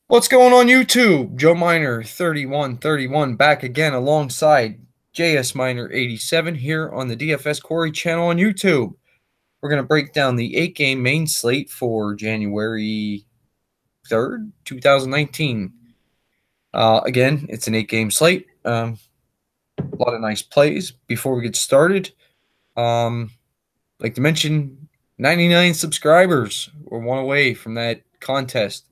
What's going on YouTube? Joe Miner 3131 back again alongside JS Miner 87 here on the DFS Quarry channel on YouTube. We're going to break down the 8-game main slate for January 3rd, 2019. Again, it's an 8-game slate. A lot of nice plays. Before we get started, like to mention 99 subscribers. We're one away from that contest.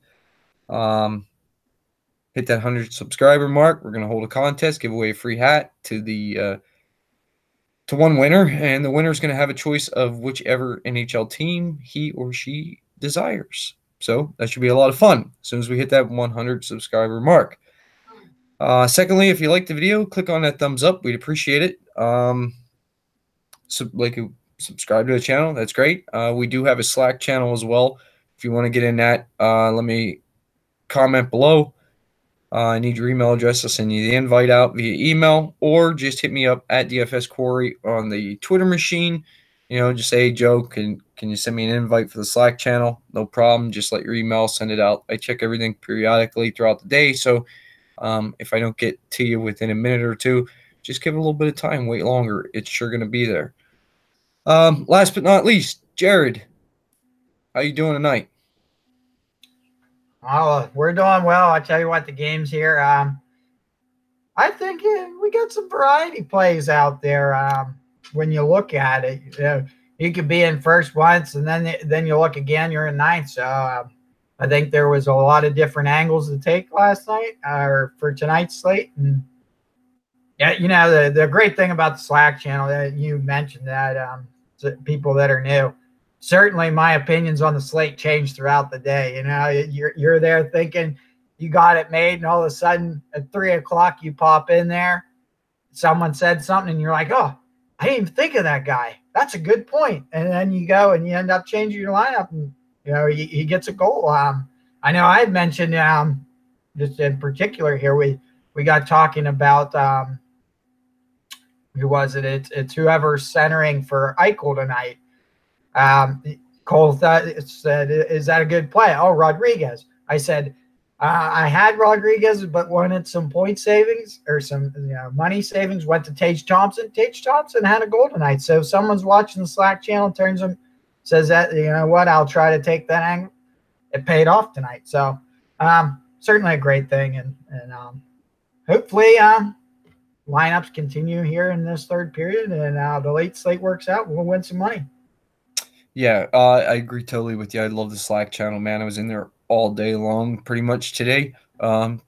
Hit that 100 subscriber mark. We're going to hold a contest, give away a free hat to one winner, and the winner is going to have a choice of whichever NHL team he or she desires. So that should be a lot of fun as soon as we hit that 100 subscriber mark. Secondly, if you like the video, click on that thumbs up. We'd appreciate it. Subscribe to the channel. That's great. We do have a Slack channel as well. If you want to get in that, let me comment below. I need your email address. I'll send you the invite out via email, or just hit me up at DFS Quarry on the Twitter machine. Just say, hey, Joe, can you send me an invite for the Slack channel? No problem. Just let your email, send it out. I check everything periodically throughout the day. So if I don't get to you within a minute or two, just give it a little bit of time. Wait longer. It's sure going to be there. Last but not least, Jared, how you doing tonight? Oh, we're doing well. I tell you what, the game's here. I think we got some variety plays out there. When you look at it, you could be in first once, and then you look again, you're in ninth. So I think there was a lot of different angles to take last night or for tonight's slate. And yeah, the great thing about the Slack channel that you mentioned that people that are new. Certainly my opinions on the slate change throughout the day. You're there thinking you got it made, and all of a sudden at 3 o'clock you pop in there. Someone said something and you're like, oh, I didn't even think of that guy. That's a good point. And then you go and you end up changing your lineup, and he gets a goal. I know I had mentioned just in particular here, we got talking about who was it? It's whoever's centering for Eichel tonight. Cole said, is that a good play? Oh, Rodriguez. I said, I had Rodriguez, but wanted some point savings or some money savings. Went to Tage Thompson. Tage Thompson had a goal tonight. So if someone's watching the Slack channel, turns them, says that, you know what, I'll try to take that angle. It paid off tonight. So certainly a great thing. And hopefully lineups continue here in this third period, and the late slate works out. We'll win some money. Yeah, I agree totally with you. I love the Slack channel, man. I was in there all day long pretty much today.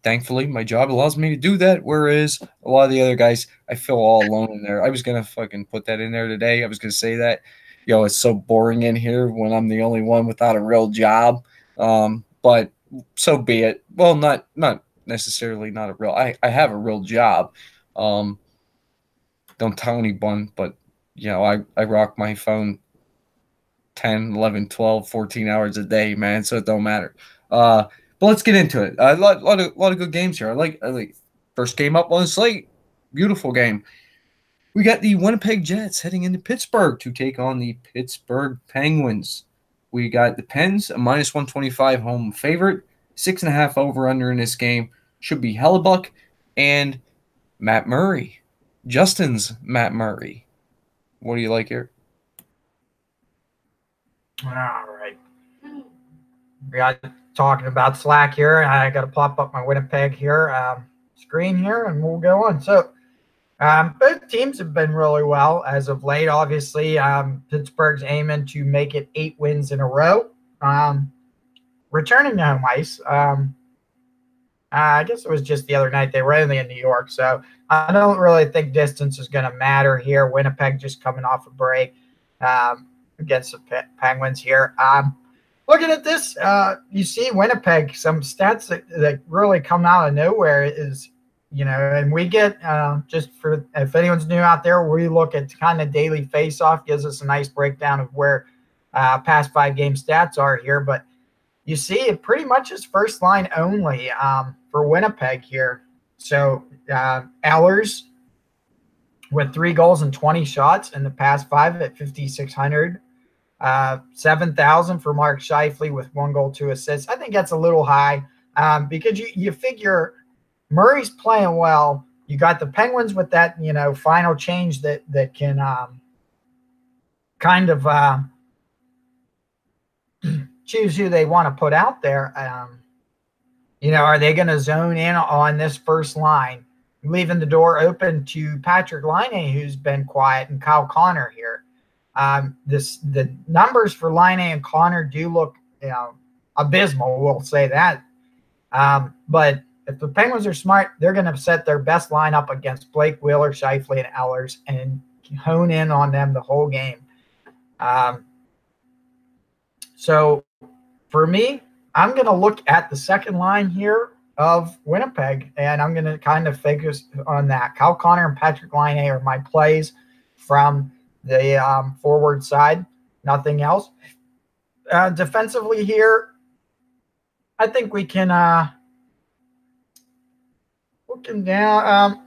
Thankfully, my job allows me to do that, whereas a lot of the other guys, I feel all alone in there. I was going to fucking put that in there today. I was going to say that. It's so boring in here when I'm the only one without a real job. But so be it. Well, not necessarily not a real. I have a real job. Don't tell anyone, but, I rock my phone 10, 11, 12, 14 hours a day, man, so it don't matter. But let's get into it. A lot of good games here. I like first game up on the slate. Beautiful game. We got the Winnipeg Jets heading into Pittsburgh to take on the Pittsburgh Penguins. We got the Pens, a minus 125 home favorite. 6.5 over-under in this game. Should be Hellebuck and Matt Murray. Justin's Matt Murray. What do you like here? All right. We got talking about Slack here. I got to pop up my Winnipeg here screen here, and we'll go on. So both teams have been really well as of late. Obviously, Pittsburgh's aiming to make it 8 wins in a row. Returning to home ice. I guess it was just the other night. They were only in New York, so I don't really think distance is going to matter here. Winnipeg just coming off a break against the Penguins here. Looking at this, you see Winnipeg, some stats that really come out of nowhere is, and we get, just for, if anyone's new out there, we look at kind of daily face-off, gives us a nice breakdown of where past 5-game stats are here. But you see it pretty much is first line only for Winnipeg here. So Ehlers with 3 goals and 20 shots in the past 5 at 5,600. 7,000 for Mark Scheifele with 1 goal, 2 assists. I think that's a little high. because you figure Murray's playing well. You got the Penguins with that, final change that can kind of choose who they want to put out there. Are they going to zone in on this first line, leaving the door open to Patrick Laine, who's been quiet, and Kyle Connor here? The numbers for Laine and Connor do look, abysmal. We'll say that. But if the Penguins are smart, they're going to set their best lineup against Blake, Wheeler, Scheifele, and Ehlers and hone in on them the whole game. So for me, I'm going to look at the second line here of Winnipeg, and I'm going to kind of focus on that. Kyle Connor and Patrick Laine are my plays from the forward side, nothing else. Defensively here, I think we can looking down.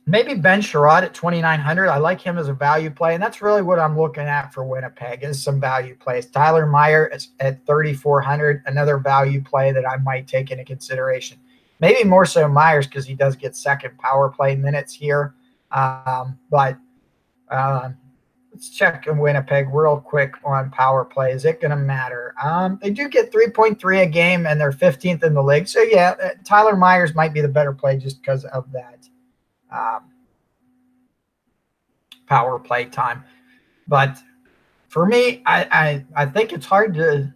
Maybe Ben Sherrod at 2,900. I like him as a value play, and that's really what I'm looking at for Winnipeg is some value plays. Tyler Meyer is at 3,400, another value play that I might take into consideration. Maybe more so Myers because he does get second power play minutes here. But let's check in Winnipeg real quick on power play. Is it going to matter? They do get 3.3 a game, and they're 15th in the league. So, yeah, Tyler Myers might be the better play just because of that power play time. But for me, I think it's hard to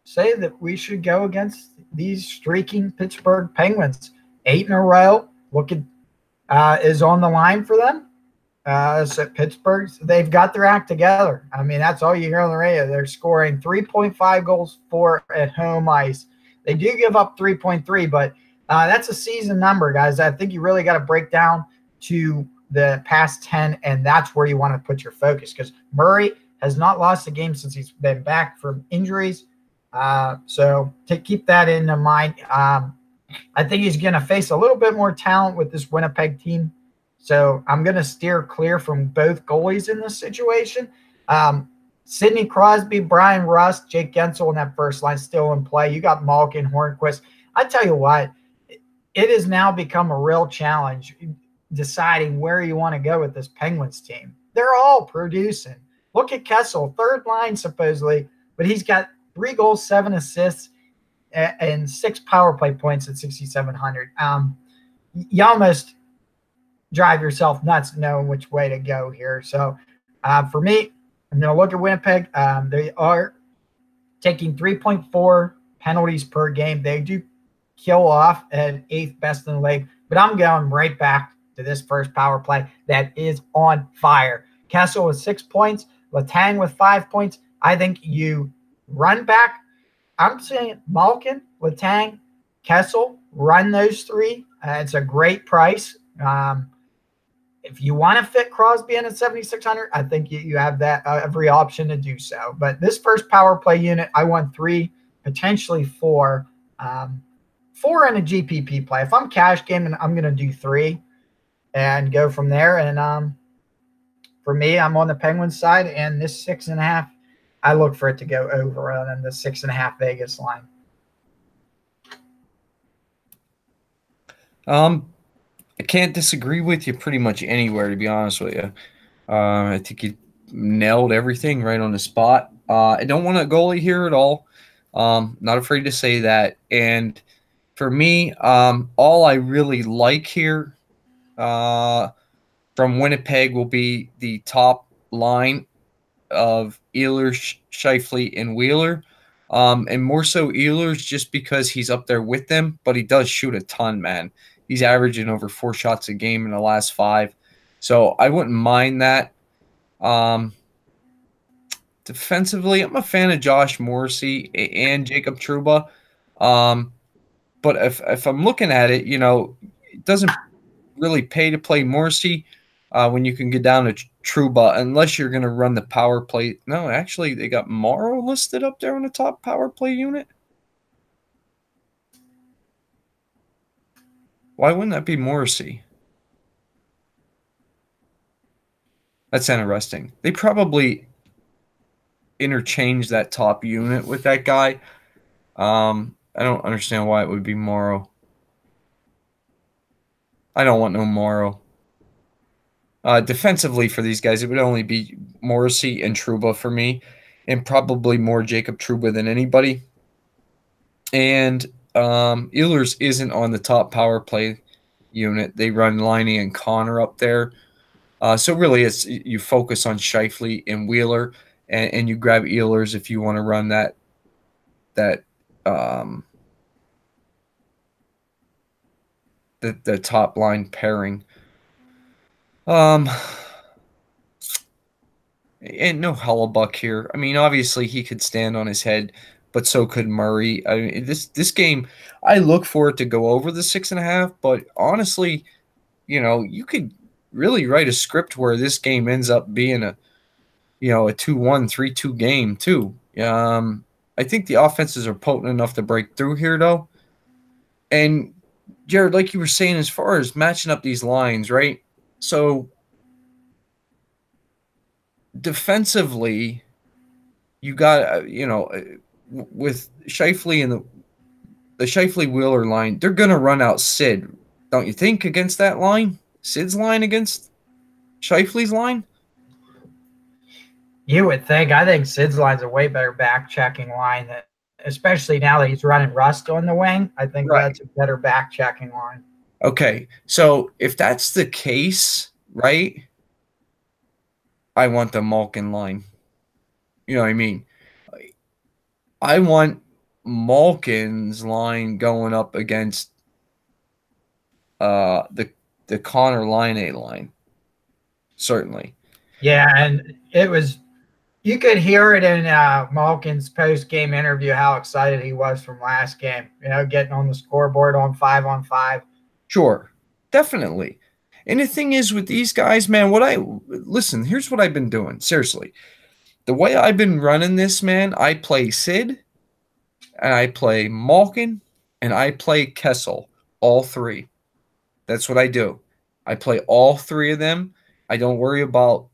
say that we should go against these streaking Pittsburgh Penguins. 8 in a row. Look at is on the line for them. So Pittsburgh, they've got their act together. I mean, that's all you hear on the radio. They're scoring 3.5 goals for at home ice. They do give up 3.3, but that's a season number, guys. I think you really got to break down to the past 10, and that's where you want to put your focus because Murray has not lost a game since he's been back from injuries. So to keep that in mind, I think he's going to face a little bit more talent with this Winnipeg team. So I'm going to steer clear from both goalies in this situation. Sidney Crosby, Brian Rust, Jake Gensel in that first line still in play. You got Malkin, Hornquist. I tell you what, it has now become a real challenge deciding where you want to go with this Penguins team. They're all producing. Look at Kessel, third line supposedly, but he's got 3 goals, 7 assists, and 6 power play points at 6,700. You almost drive yourself nuts knowing which way to go here. So for me, I'm going to look at Winnipeg. They are taking 3.4 penalties per game. They do kill off at 8th best in the league, but I'm going right back to this first power play that is on fire. Kessel with 6 points, Letang with 5 points. I think you run back. I'm saying Malkin, Letang, Kessel, run those 3. It's a great price. If you want to fit Crosby in at 7,600, I think you have that every option to do so. But this first power play unit, I want 3, potentially 4. 4 in a GPP play. If I'm cash gaming, I'm going to do 3 and go from there. And for me, I'm on the Penguins side, and this 6.5, I look for it to go over on the 6.5 Vegas line. I can't disagree with you pretty much anywhere, to be honest with you. I think you nailed everything right on the spot. I don't want a goalie here at all. Not afraid to say that. And for me, all I really like here from Winnipeg will be the top line of Ehlers, Scheifele, and Wheeler. And more so Ehlers just because he's up there with them, but he does shoot a ton, man. He's averaging over 4 shots a game in the last 5. So I wouldn't mind that. Defensively, I'm a fan of Josh Morrissey and Jacob Trouba. But if I'm looking at it, it doesn't really pay to play Morrissey when you can get down to Trouba unless you're going to run the power play. No, actually, they got Morrow listed up there on the top power play unit. Why wouldn't that be Morrissey? That's interesting. They probably interchanged that top unit with that guy. I don't understand why it would be Morrow. I don't want no Morrow. Defensively for these guys, it would only be Morrissey and Truba for me, and probably more Jacob Truba than anybody. And Ehlers isn't on the top power play unit. They run Liney and Connor up there. So really, it's you focus on Scheifele and Wheeler, and you grab Ehlers if you want to run that um, the top line pairing. Um, and no Hellebuck here. I mean, obviously he could stand on his head, but so could Murray. I mean, this game, I look for it to go over the 6.5. But honestly, you could really write a script where this game ends up being a 2-1, 3-2 game too. I think the offenses are potent enough to break through here though. And Jared, like you were saying, as far as matching up these lines, right? So defensively, you got with Scheifele and the Scheifele Wheeler line, they're gonna run out Sid, don't you think? Against that line, Sid's line against Scheifele's line. You would think. I think Sid's line's a way better back checking line, that, especially now that he's running Rust on the wing. I think Right. that's a better back checking line. Okay, so if that's the case, right, I want the Malkin line. You know what I mean? I want Malkin's line going up against the Connor Line line. Certainly. Yeah, and it was, you could hear it in Malkin's post game interview how excited he was from last game. Getting on the scoreboard on 5-on-5. Sure. Definitely. And the thing is with these guys, man, listen, here's what I've been doing. Seriously. The way I've been running this, man, I play Sid, and I play Malkin, and I play Kessel, all three. That's what I do. I play all three of them. I don't worry about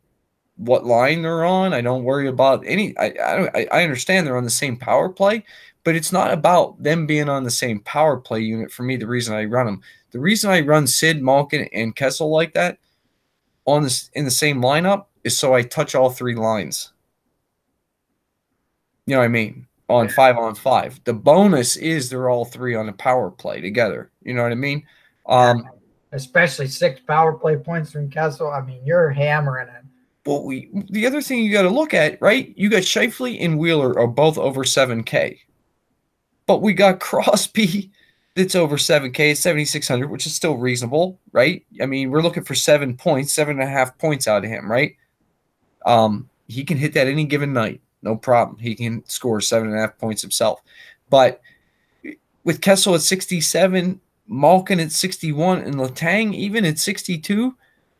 what line they're on. I don't worry about any. I understand they're on the same power play, but it's not about them being on the same power play unit for me. The reason I run them, the reason I run Sid, Malkin, and Kessel like that on this in the same lineup is so I touch all three lines. You know what I mean? On 5-on-5. The bonus is they're all three on the power play together. You know what I mean? Especially 6 power play points from Kessel. I mean, you're hammering it. Well, the other thing you got to look at, right? You got Scheifele and Wheeler are both over 7K, but we got Crosby that's over 7K, 7,600, which is still reasonable, right? I mean, we're looking for 7 points, 7.5 points out of him, right? He can hit that any given night, no problem. He can score 7.5 points himself, but with Kessel at 67, Malkin at 61, and Letang even at 62.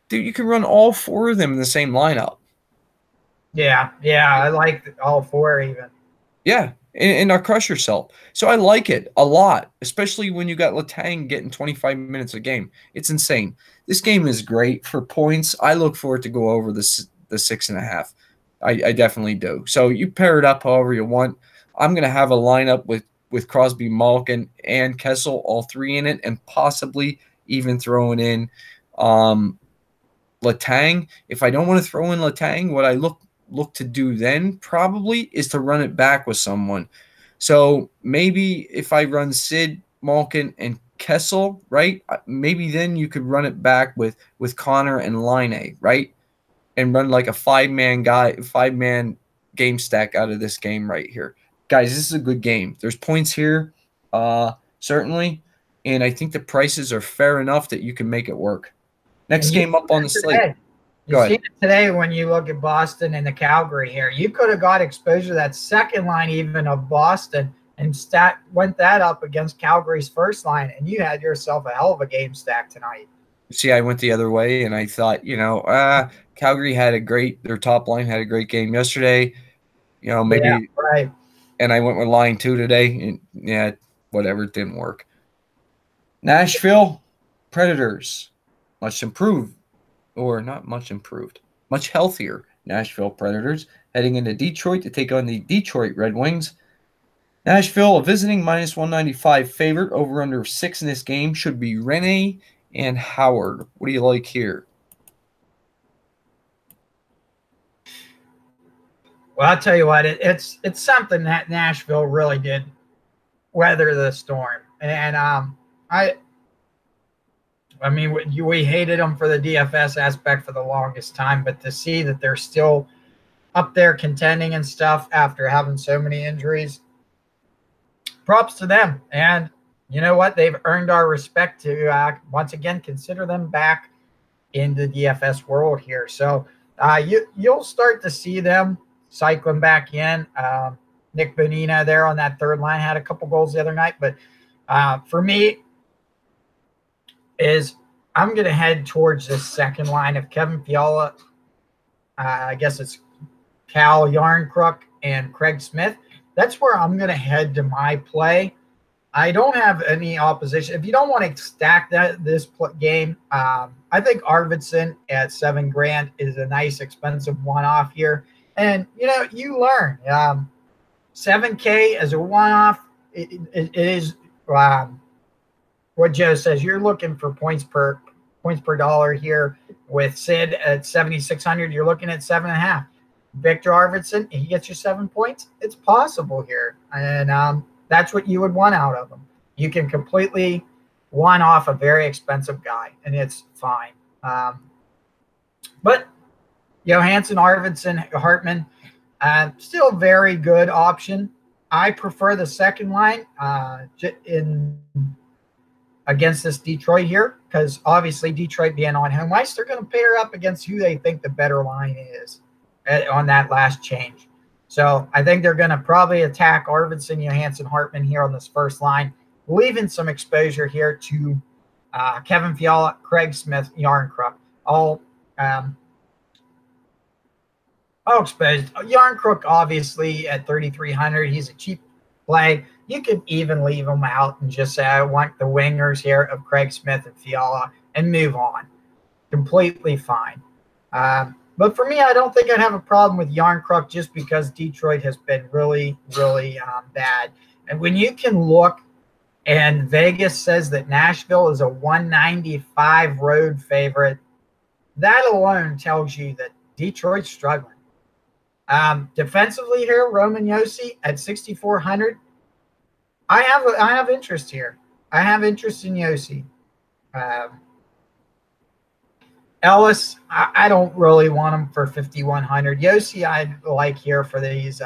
Dude, you can run all 4 of them in the same lineup. Yeah, I like all 4 even. Yeah, and not crush yourself. So I like it a lot, especially when you got Letang getting 25 minutes a game. It's insane. This game is great for points. I look for it to go over the 6.5. I definitely do. So you pair it up however you want. I'm going to have a lineup with Crosby, Malkin, and Kessel, all 3 in it, and possibly even throwing in Letang. If I don't want to throw in Letang, what I look to do then probably is to run it back with someone. So maybe if I run Sid, Malkin, and Kessel, right? Maybe then you could run it back with Connor and Line, right? And run like a 5-man game stack out of this game right here. Guys, this is a good game. There's points here, certainly. And I think the prices are fair enough that you can make it work. Next game up on the slate. You see it today when you look at Boston and the Calgary here. You could have got exposure to that second line even of Boston and went that up against Calgary's first line, and you had yourself a hell of a game stack tonight. See, I went the other way, and I thought, Calgary their top line had a great game yesterday. Maybe. Yeah, right. And I went with line 2 today, and yeah, whatever, it didn't work. Nashville Predators, much improved, or not much improved, much healthier Nashville Predators heading into Detroit to take on the Detroit Red Wings. Nashville, a visiting minus 195 favorite. Over under 6 in this game should be Rene and Howard. What do you like here? Well, I'll tell you what, it's something that Nashville really did weather the storm, and I mean, we hated them for the DFS aspect for the longest time, but to see that they're still up there contending and stuff after having so many injuries, props to them. And you know what? They've earned our respect to once again consider them back in the DFS world here. So you'll start to see them cycling back in. Nick Bonino there on that third line had a couple goals the other night, but for me, is I'm going to head towards this second line of Kevin Fiala. I guess it's Cal Yarncrook and Craig Smith. That's where I'm going to head to my play. I don't have any opposition. If you don't want to stack this game, I think Arvidsson at $7,000 is a nice expensive one-off here. And you learn. $7K as a one-off. It is. What Joe says, you're looking for points per dollar here. With Sid at 7,600, you're looking at 7.5. Victor Arvidsson, he gets you 7 points. It's possible here, and that's what you would want out of him. You can completely one off a very expensive guy, and it's fine. But Johansson, Arvidsson, Hartman, still a very good option. I prefer the second line in against this Detroit here, because obviously Detroit being on home ice, they're going to pair up against who they think the better line is on that last change. So I think they're going to probably attack Arvidsson, Johansson, Hartman here on this first line, leaving some exposure here to Kevin Fiala, Craig Smith, Yarncrook. All exposed. Yarncrook, obviously, at 3,300, he's a cheap play. You could even leave him out and just say, I want the wingers here of Craig Smith and Fiala and move on. Completely fine. But for me, I don't think I'd have a problem with Yarncrook just because Detroit has been really, really bad. And when you can look, and Vegas says that Nashville is a 195 road favorite, that alone tells you that Detroit's struggling. Defensively here, Roman Josi at 6,400. I have interest here. I have interest in Josi. Ellis, I don't really want him for 5,100. Josi, I like here for these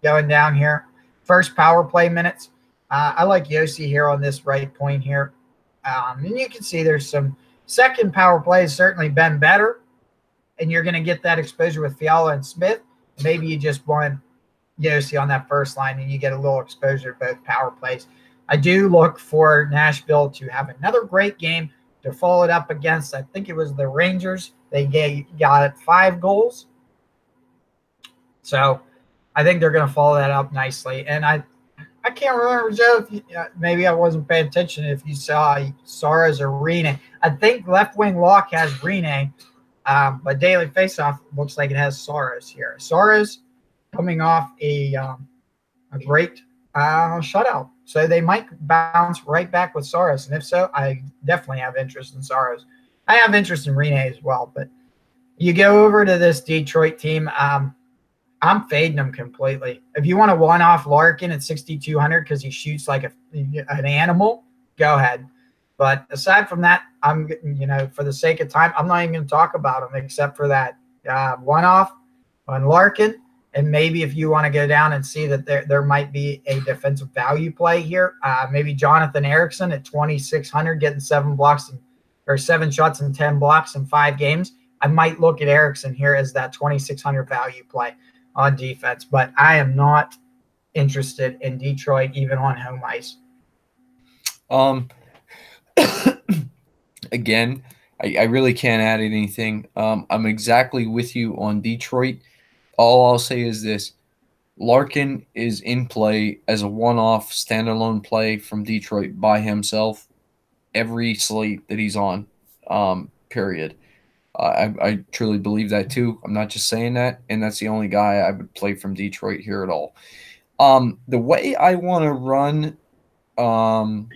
going down here. First power play minutes. I like Josi here on this right point here. And you can see there's some second power play has certainly been better. And you're going to get that exposure with Fiala and Smith. Maybe you just want Josi on that first line and you get a little exposure to both power plays. I do look for Nashville to have another great game to follow it up against, I think it was the Rangers. They got 5 goals. So I think they're going to follow that up nicely. And I can't remember, Joe, if maybe I wasn't paying attention if you saw Saras or Rene. I think left wing lock has Rene, but daily faceoff looks like it has Saras here. Saras coming off a great shutout. So they might bounce right back with Saras. And if so, I definitely have interest in Saras. I have interest in Rene as well. But you go over to this Detroit team, I'm fading them completely. If you want to one-off Larkin at 6,200 because he shoots like an animal, go ahead. But aside from that, I'm, for the sake of time, I'm not even going to talk about him except for that one-off on Larkin. And maybe if you want to go down and see that there might be a defensive value play here, maybe Jonathan Ericsson at 2,600 getting 7 shots and 10 blocks in 5 games. I might look at Ericsson here as that 2,600 value play on defense, but I am not interested in Detroit even on home ice. Again, I really can't add anything. I'm exactly with you on Detroit. All I'll say is this. Larkin is in play as a one-off standalone play from Detroit by himself every slate that he's on, period. I truly believe that too. I'm not just saying that, and that's the only guy I would play from Detroit here at all. The way I want to run, um,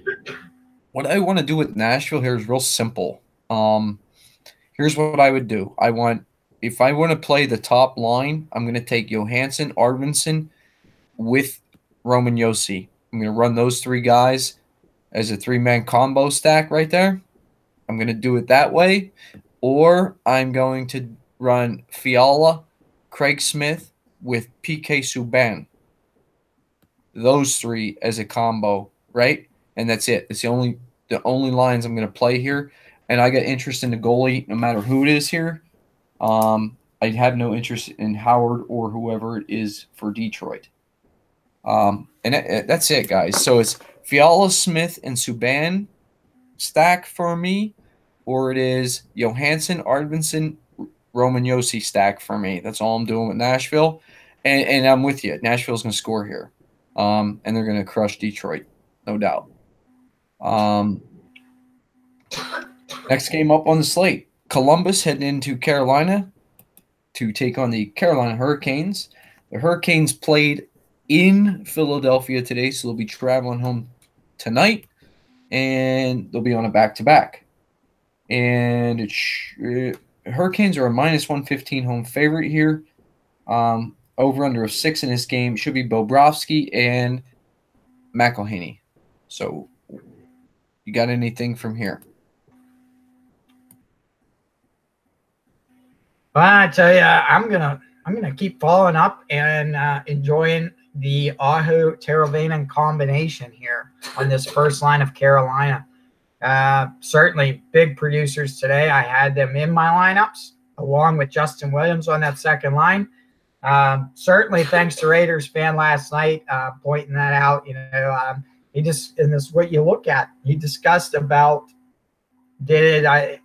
what I want to do with Nashville here is real simple. Here's what I would do. If I want to play the top line, I'm going to take Johansson, Arvidsson with Roman Yossi. I'm going to run those three guys as a three-man combo stack right there. I'm going to do it that way. Or I'm going to run Fiala, Craig Smith with PK Subban. Those three as a combo, right? And that's it. It's the only lines I'm going to play here. And I got interest in the goalie no matter who it is here. I have no interest in Howard or whoever it is for Detroit. And that's it, guys. So it's Fiala, Smith, and Subban stack for me, or it is Johansson, Arvidsson, Roman Yossi stack for me. That's all I'm doing with Nashville. And I'm with you. Nashville's going to score here. And they're going to crush Detroit, no doubt. Next game up on the slate, Columbus heading into Carolina to take on the Carolina Hurricanes. The Hurricanes played in Philadelphia today, so they'll be traveling home tonight, and they'll be on a back-to-back. And Hurricanes are a minus 115 home favorite here. Over under of 6 in this game should be Bobrovsky and McElhinney. So, you got anything from here? Well, I tell you, I'm gonna keep following up and enjoying the Aho Teravainen combination here on this first line of Carolina. Certainly big producers today. I had them in my lineups along with Justin Williams on that second line. Certainly thanks to Raiders fan last night pointing that out. He just, and this is what you look at. He discussed about did I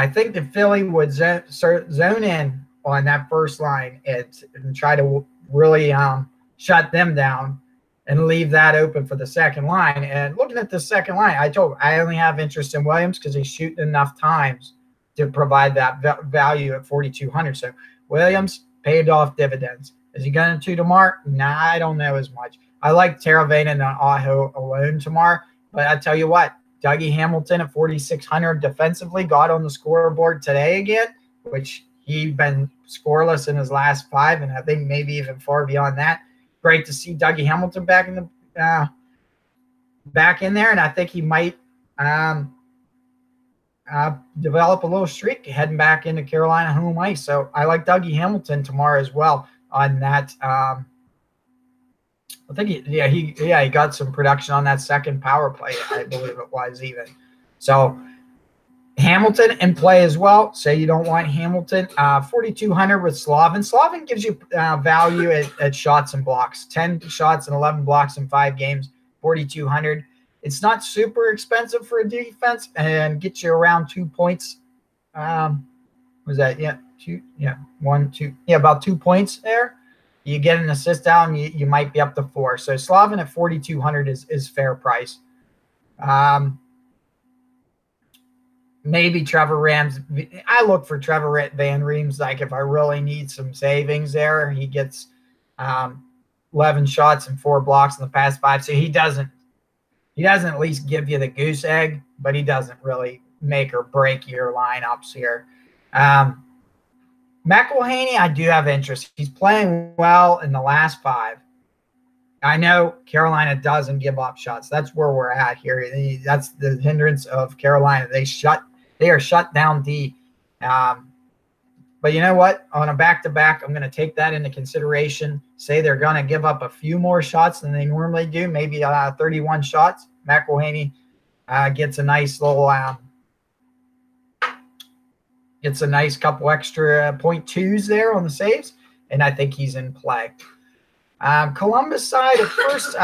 think that Philly would zone in on that first line and try to really shut them down and leave that open for the second line. And looking at the second line, I only have interest in Williams because he's shooting enough times to provide that value at 4,200. So Williams paid off dividends. Is he going to tomorrow? Nah, I don't know as much. I like Teravainen and Aho alone tomorrow, but I tell you what, Dougie Hamilton at 4,600 defensively got on the scoreboard today again, which he'd been scoreless in his last 5, and I think maybe even far beyond that. Great to see Dougie Hamilton back in there, and I think he might develop a little streak heading back into Carolina home ice. So I like Dougie Hamilton tomorrow as well on that. I think he got some production on that second power play, I believe it was even. So Hamilton in play as well. Say you don't want Hamilton. 4,200 with Slavin. Slavin gives you value at shots and blocks. 10 shots and 11 blocks in 5 games. 4,200. It's not super expensive for a defense and gets you around 2 points. Was that? Yeah, 2. Yeah, 1, 2. Yeah, about 2 points there. You get an assist down, you might be up to 4. So Slavin at 4,200 is fair price. Maybe Trevor Rams. I look for Trevor Van Reems, like if I really need some savings there. He gets 11 shots and 4 blocks in the past 5. So he doesn't at least give you the goose egg, but he doesn't really make or break your lineups here. McElhinney, I do have interest. He's playing well in the last 5. I know Carolina doesn't give up shots. That's where we're at here. That's the hindrance of Carolina. They are shut down D. But you know what? On a back-to-back, I'm going to take that into consideration. Say they're going to give up a few more shots than they normally do, maybe 31 shots. McElhinney gets a nice little gets a nice couple extra 0.2s there on the saves, and I think he's in play. Columbus side at first,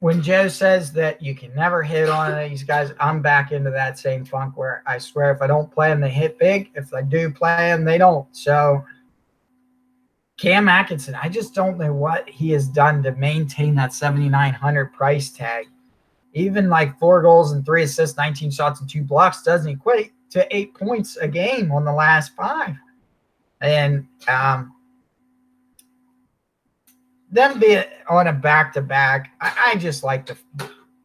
when Joe says that you can never hit on these guys, I'm back into that same funk where I swear if I don't play them, they hit big. If I do play them, they don't. So Cam Atkinson, I just don't know what he has done to maintain that 7,900 price tag. Even like 4 goals and 3 assists, 19 shots and 2 blocks doesn't equate to 8 points a game on the last 5. And them being on a back to back, I just like to,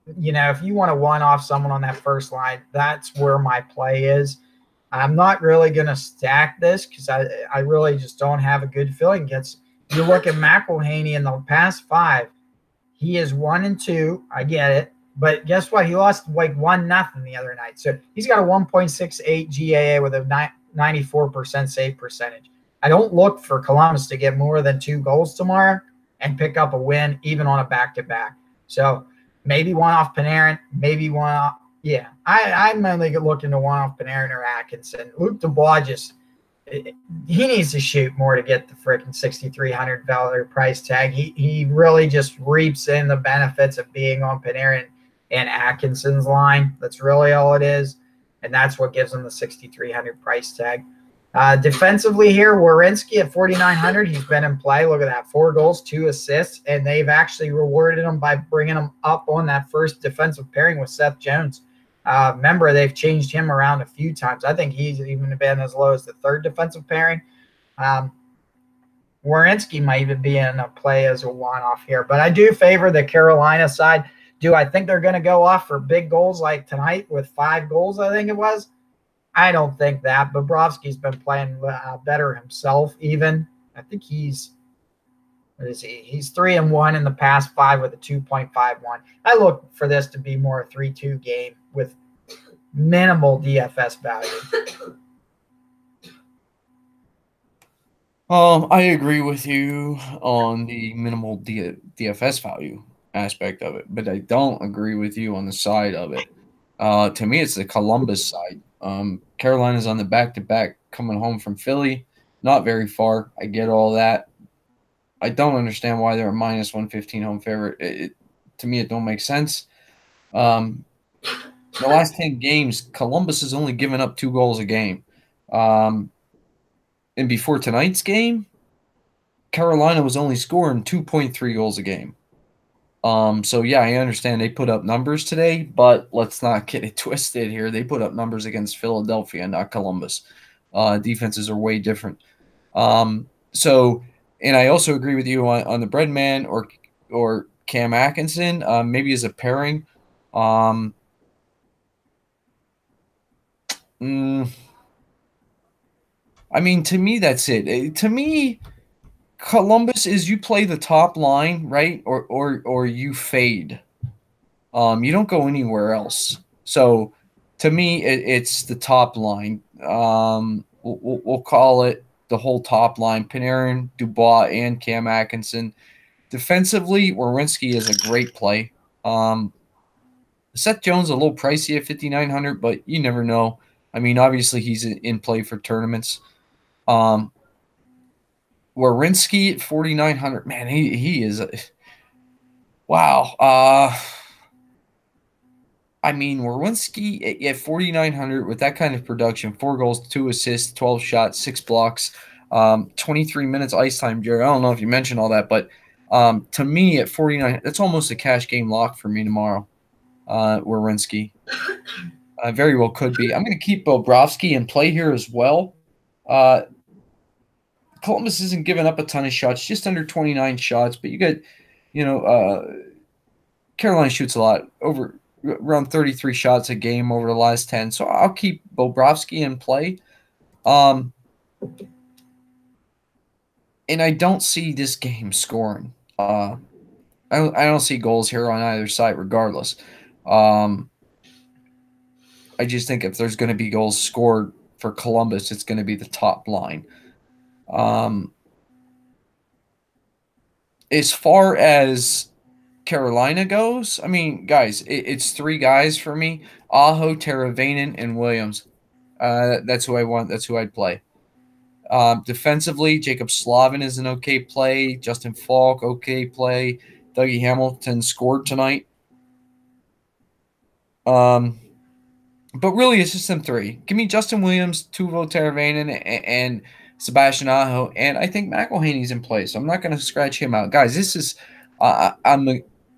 if you want to one off someone on that first line, that's where my play is. I'm not really going to stack this because I really just don't have a good feeling. You look at McElhaney in the past 5, he is 1-2. I get it. But guess what? He lost like 1-0 the other night. So he's got a 1.68 GAA with a 94% save percentage. I don't look for Columbus to get more than 2 goals tomorrow and pick up a win, even on a back-to-back. So maybe one off Panarin, maybe one off. Yeah, I'm mainly looking to one off Panarin or Atkinson. Luke Dubois he needs to shoot more to get the freaking $6,300 price tag. He really just reaps in the benefits of being on Panarin and Atkinson's line. That's really all it is, and that's what gives him the $6,300 price tag. Defensively here, Werenski at 4,900. He's been in play. Look at that. 4 goals, 2 assists, and they've actually rewarded him by bringing him up on that first defensive pairing with Seth Jones. Remember, they've changed him around a few times. I think he's even been as low as the 3rd defensive pairing. Werenski might even be in a play as a one-off here. But I do favor the Carolina side. Do I think they're going to go off for big goals like tonight with 5 goals, I think it was? I don't think that. Bobrovsky's been playing better himself even. I think he's – what is he? He's 3-1 in the past 5 with a 2.51. I look for this to be more a 3-2 game with minimal DFS value. I agree with you on the minimal DFS value aspect of it, but I don't agree with you on the side of it. To me, it's the Columbus side. Carolina's on the back-to-back coming home from Philly. Not very far. I get all that. I don't understand why they're a minus 115 home favorite. To me, it don't make sense. The last 10 games, Columbus has only given up 2 goals a game. And before tonight's game, Carolina was only scoring 2.3 goals a game. So, yeah, I understand they put up numbers today, but let's not get it twisted here. They put up numbers against Philadelphia, not Columbus. Defenses are way different. And I also agree with you on the Breadman or Cam Atkinson, maybe as a pairing. I mean, to me, that's it. To me, Columbus is you play the top line, right? Or you fade. You don't go anywhere else. So to me, it's the top line. We'll call it the whole top line: Panarin, Dubois, and Cam Atkinson. Defensively, Werenski is a great play. Seth Jones a little pricey at 5,900, but you never know. I mean, obviously he's in play for tournaments. Werenski at 4,900. Man, he is wow. I mean, Werenski at 4,900 with that kind of production, 4 goals, 2 assists, 12 shots, 6 blocks, 23 minutes ice time, Jerry. I don't know if you mentioned all that, but to me at 49, that's almost a cash game lock for me tomorrow. Werenski. Very well could be. I'm going to keep Bobrovsky in play here as well. Columbus isn't giving up a ton of shots, just under 29 shots, but you got, Carolina shoots a lot, over around 33 shots a game over the last 10. So I'll keep Bobrovsky in play. And I don't see this game scoring. I don't see goals here on either side regardless. I just think if there's going to be goals scored for Columbus, it's going to be the top line. As far as Carolina goes, I mean, guys, it's 3 guys for me: Aho, Teravainen, and Williams. That's who I want. That's who I'd play. Defensively, Jacob Slavin is an okay play. Justin Falk, okay play. Dougie Hamilton scored tonight. But really, it's just them 3. Give me Justin Williams, Teuvo Teravainen, and Sebastian Aho, and I think McElhaney's in play, so I'm not going to scratch him out. Guys, this is I'm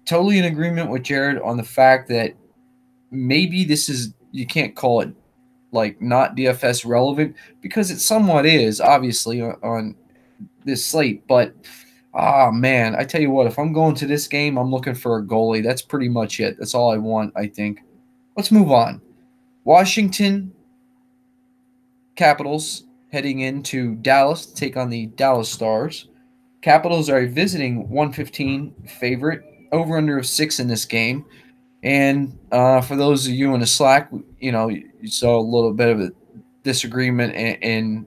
totally in agreement with Jared on the fact that maybe this is – you can't call it like not DFS relevant, because it somewhat is, obviously, on this slate. But man, I tell you what, if I'm going to this game, I'm looking for a goalie. That's pretty much it. That's all I want, I think. Let's move on. Washington Capitals heading into Dallas to take on the Dallas Stars. Capitals are a visiting 115 favorite, over under of 6 in this game. And for those of you in the Slack, you saw a little bit of a disagreement in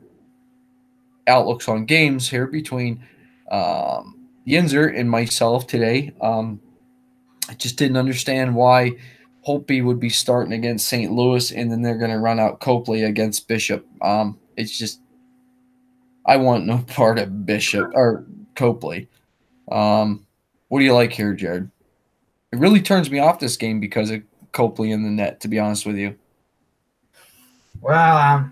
outlooks on games here between Yinzer and myself today. I just didn't understand why Holtby would be starting against St. Louis and then they're going to run out Copley against Bishop. It's just, I want no part of Bishop or Copley. What do you like here, Jared? It really turns me off this game because of Copley in the net, to be honest with you. Well,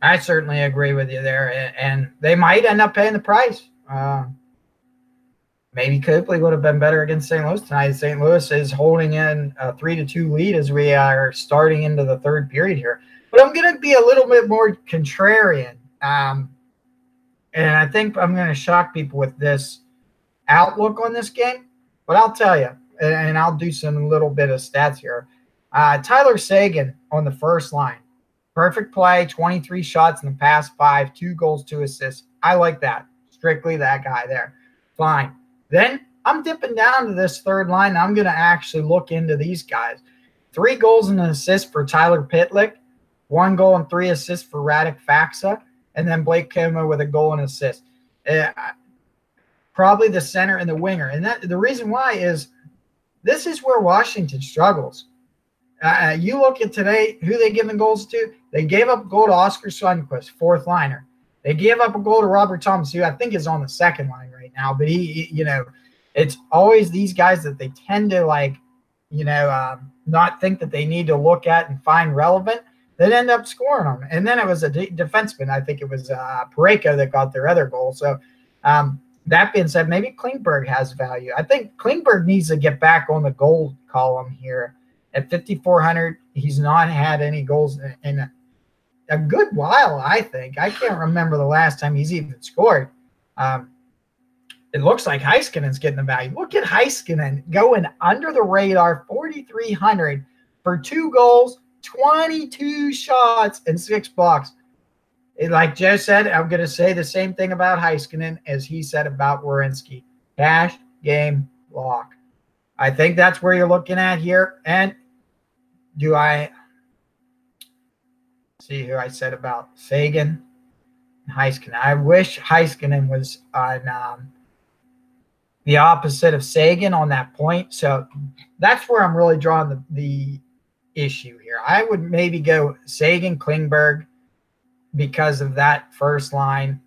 I certainly agree with you there, and they might end up paying the price. Maybe Copley would have been better against St. Louis tonight. St. Louis is holding in a 3-2 lead as we are starting into the third period here. But I'm going to be a little bit more contrarian, and I think I'm going to shock people with this outlook on this game. But I'll tell you, and I'll do some little bit of stats here. Tyler Seguin on the first line. Perfect play, 23 shots in the past 5, 2 goals, 2 assists. I like that. Strictly that guy there. Fine. Then I'm dipping down to this third line. I'm going to actually look into these guys. 3 goals and an assist for Tyler Pitlick. 1 goal and 3 assists for Radek Faksa. And then Blake Como with a goal and assist. Probably the center and the winger. And the reason why is this is where Washington struggles. You look at today, who they giving goals to? They gave up a goal to Oscar Sundqvist, fourth liner. They gave up a goal to Robert Thomas, who I think is on the second line right now. But it's always these guys that they tend to not think that they need to look at and find relevant that end up scoring them. And then it was a defenseman. I think it was Parayko that got their other goal. So that being said, maybe Klingberg has value. I think Klingberg needs to get back on the goal column here. At 5,400, he's not had any goals in a good while, I think. I can't remember the last time he's even scored. It looks like Heiskanen's getting the value. Look at Heiskanen going under the radar, 4,300 for 2 goals, 22 shots, and 6 blocks. Like Joe said, I'm going to say the same thing about Heiskanen as he said about Werenski. Cash, game, lock. I think that's where you're looking at here. And do I see who I said about Seguin and Heiskanen? I wish Heiskanen was on the opposite of Seguin on that point. So that's where I'm really drawing the issue here. I would maybe go Seguin, Klingberg because of that first line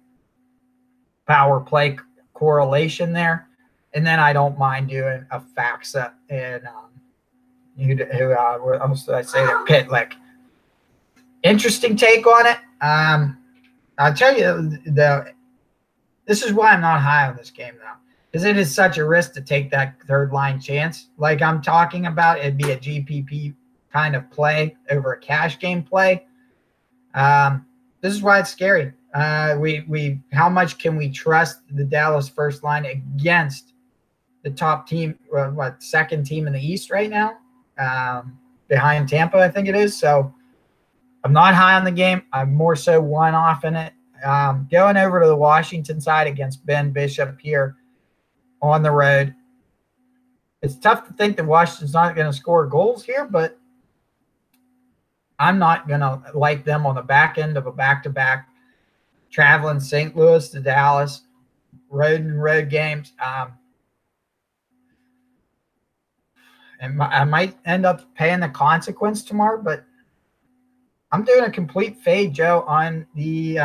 power play correlation there. And then I don't mind doing a Faksa and what else did I say there? Pitlick. Interesting take on it. I'll tell you, this is why I'm not high on this game now, because it is such a risk to take that third line chance. Like I'm talking about, it'd be a GPP kind of play over a cash game play. This is why it's scary. How much can we trust the Dallas first line against the top team, second team in the East right now, behind Tampa, I think it is. So I'm not high on the game. I'm more so one-off in it. Going over to the Washington side against Ben Bishop here on the road. It's tough to think that Washington's not going to score goals here, but I'm not going to like them on the back end of a back-to-back traveling St. Louis to Dallas, road and road games. And I might end up paying the consequence tomorrow, but I'm doing a complete fade, Joe, on the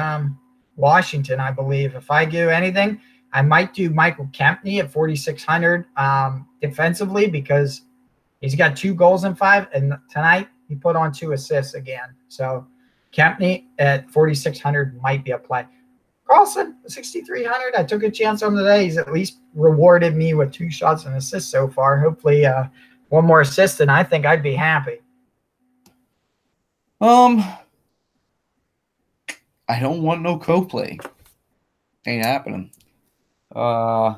Washington, I believe. If I do anything, I might do Michael Kempney at 4,600 defensively because he's got 2 goals in 5, and tonight he put on 2 assists again. So Kempney at 4,600 might be a play. Carlson, 6,300. I took a chance on him today. He's at least rewarded me with 2 shots and assists so far. Hopefully one more assist, and I think I'd be happy. Um, I don't want no co-play. Ain't happening. Uh,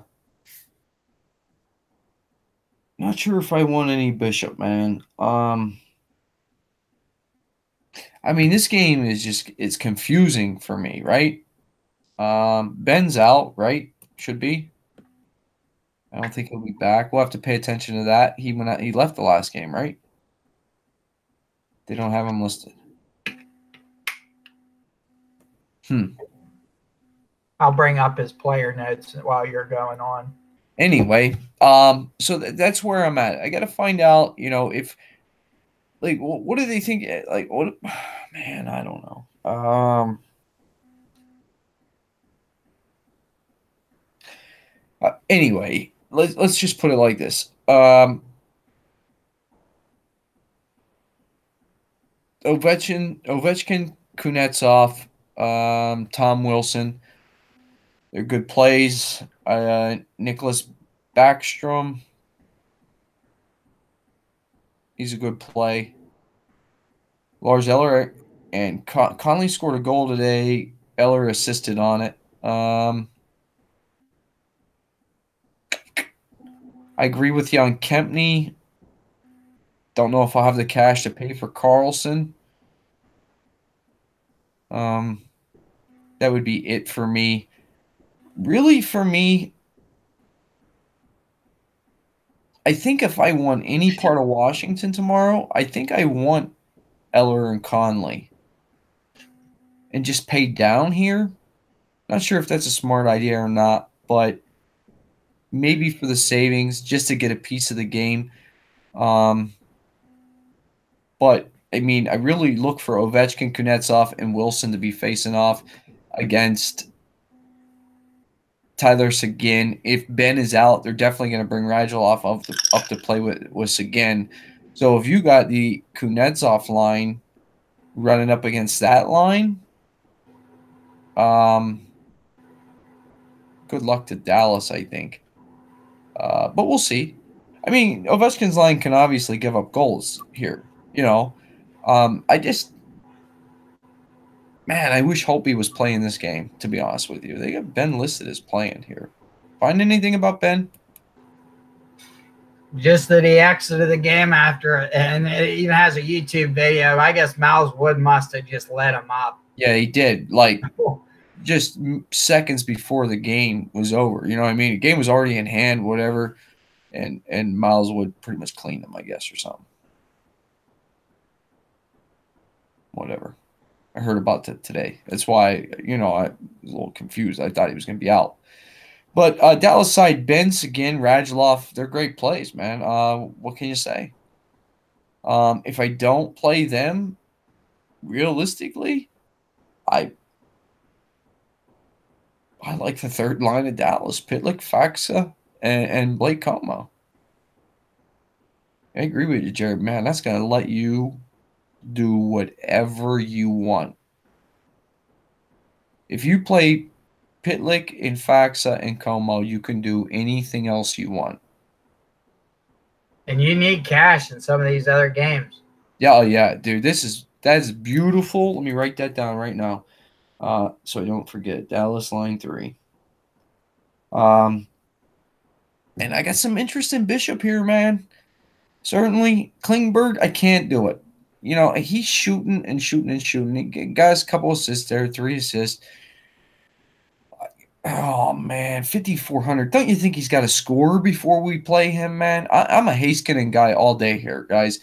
Not sure if I want any bishop, man. I mean, this game is just it's confusing for me, right? Ben's out, right? Should be. I don't think he'll be back. We'll have to pay attention to that. He went out, he left the last game, right? They don't have him listed. Hmm. I'll bring up his player notes while you're going on. Anyway, so that's where I'm at. I got to find out, if like what do they think? Like what? Man, I don't know. Anyway, let's just put it like this. Ovechkin, Kunetsov, Tom Wilson. They're good plays. Nicholas Backstrom, he's a good play. Lars Eller and Conley scored a goal today. Eller assisted on it. I agree with you on Kempney. Don't know if I'll have the cash to pay for Carlson. Um, that would be it for me. Really, for me, I think if I want any part of Washington tomorrow, I think I want Eller and Conley and just pay down here. Not sure if that's a smart idea or not, but maybe for the savings, just to get a piece of the game. But I mean, I really look for Ovechkin, Kuznetsov, and Wilson to be facing off against Tyler Seguin. If Ben is out, they're definitely going to bring Radulov up to play with Seguin. So if you got the Kuznetsov line running up against that line, good luck to Dallas, I think. But we'll see. I mean, Ovechkin's line can obviously give up goals here. I just, man, I wish Holtby was playing this game, to be honest with you. They got Ben listed as playing here. Find anything about Ben? Just that he exited the game after it, and it even has a YouTube video. I guess Miles Wood must have just let him up. Yeah, he did. Like, just seconds before the game was over. You know what I mean? The game was already in hand, whatever, and Miles Wood pretty much cleaned them, I guess, or something. Whatever. I heard about that today. That's why, I was a little confused. I thought he was going to be out. But Dallas side, Benz again, Radulov, they're great plays, man. What can you say? If I don't play them, realistically, I like the third line of Dallas: Pitlick, Faxa, and Blake Como. I agree with you, Jared. Man, that's gonna let you do whatever you want. If you play Pitlick and Faxa and Como, you can do anything else you want. And you need cash in some of these other games. Yeah, oh yeah, dude. That is beautiful. Let me write that down right now. So I don't forget. Dallas line 3. And I got some interest in Bishop here, man. Certainly. Klingberg, I can't do it. He's shooting and shooting and shooting. He got a couple assists there, 3 assists. Oh, man, 5,400. Don't you think he's got to score before we play him, man? I'm a Heiskanen guy all day here, guys.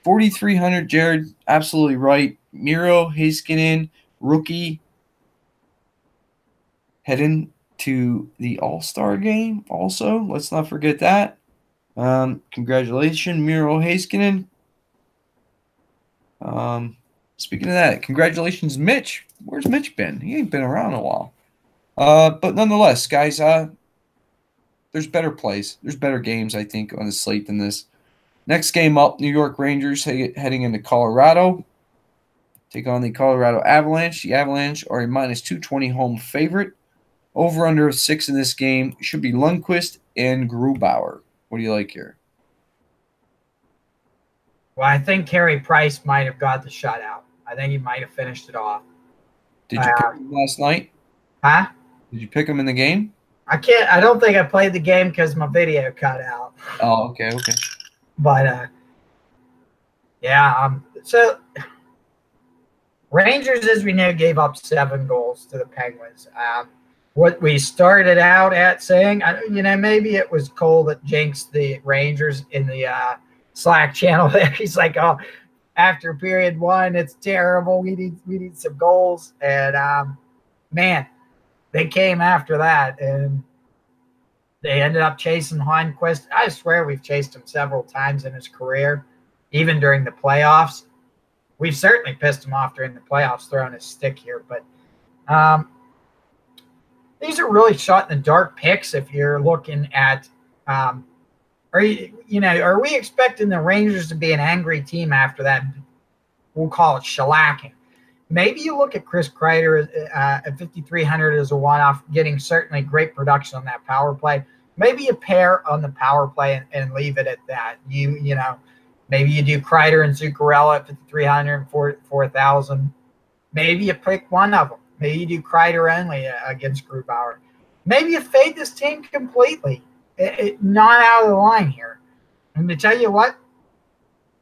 4,300, Jared, absolutely right. Miro, Heiskanen, rookie, heading to the All-Star game also. Let's not forget that. Congratulations, Miro Heiskanen. Speaking of that, congratulations, Mitch. Where's Mitch been? He ain't been around a while. But nonetheless, guys, there's better plays. There's better games, I think, on the slate than this. Next game up, New York Rangers heading into Colorado. Take on the Colorado Avalanche. The Avalanche are a minus 220 home favorite. Over under 6 in this game should be Lundqvist and Grubauer. What do you like here? Well, I think Carey Price might have got the shutout. I think he might have finished it off. Did you pick him last night? Huh? Did you pick him in the game? I don't think I played the game because my video cut out. Oh, okay. But yeah. So Rangers, as we know, gave up 7 goals to the Penguins. What we started out at saying, maybe it was Cole that jinxed the Rangers in the Slack channel there. He's like, oh, after period 1, it's terrible. We need some goals. And man, they came after that, and they ended up chasing Heinquist. I swear we've chased him several times in his career, even during the playoffs. We've certainly pissed him off during the playoffs, throwing his stick here. But these are really shot in the dark picks if you're looking at are we expecting the Rangers to be an angry team after that? We'll call it shellacking. Maybe you look at Chris Kreider at 5,300 as a one-off, getting certainly great production on that power play. Maybe you pair on the power play and leave it at that. Maybe you do Kreider and Zuccarello at 5,300, 4,000. Maybe you pick one of them. Maybe you do Kreider only against Grubauer. Maybe you fade this team completely. Not out of the line here. And to tell you what,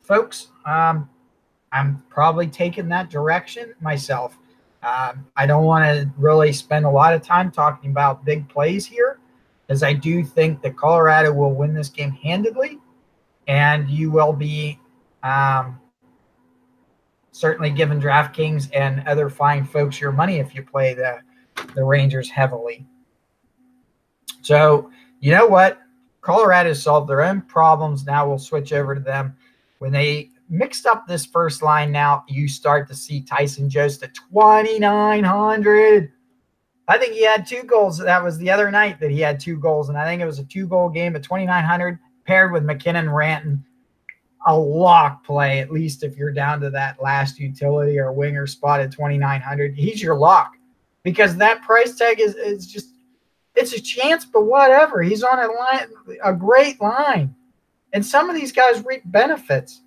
folks, I'm probably taking that direction myself. I don't want to really spend a lot of time talking about big plays here, as I do think that Colorado will win this game handedly, and you will be certainly giving DraftKings and other fine folks your money if you play the Rangers heavily. So you know what? Colorado solved their own problems. Now we'll switch over to them. When they mixed up this first line, now you start to see Tyson Jost at 2,900. I think he had 2 goals. That was the other night that he had 2 goals, and I think it was a 2-goal game at 2,900 paired with McKinnon, Ranton. A lock play, at least if you're down to that last utility or winger spot at 2,900. He's your lock, because that price tag is just, it's a chance, but whatever. He's on a great line. And some of these guys reap benefits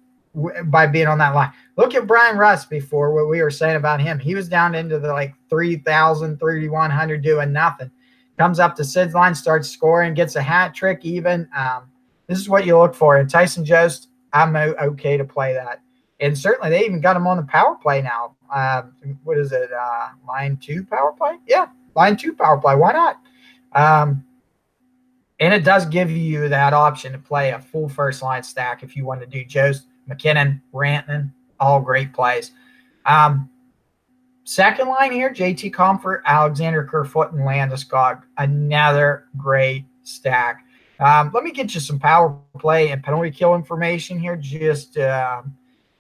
by being on that line. Look at Brian Rust before, what we were saying about him. He was down into the 3,000, 3,100 doing nothing. Comes up to Sid's line, starts scoring, gets a hat trick even. This is what you look for. And Tyson Jost, I'm okay to play that. And certainly they even got him on the power play now. What is it? Line 2 power play? Yeah, line 2 power play. Why not? And it does give you that option to play a full first line stack if you want to do Jost, McKinnon, Rantanen, all great plays. Second line here, JT Comfort, Alexander Kerfoot, and Landeskog. Another great stack. Let me get you some power play and penalty kill information here. Just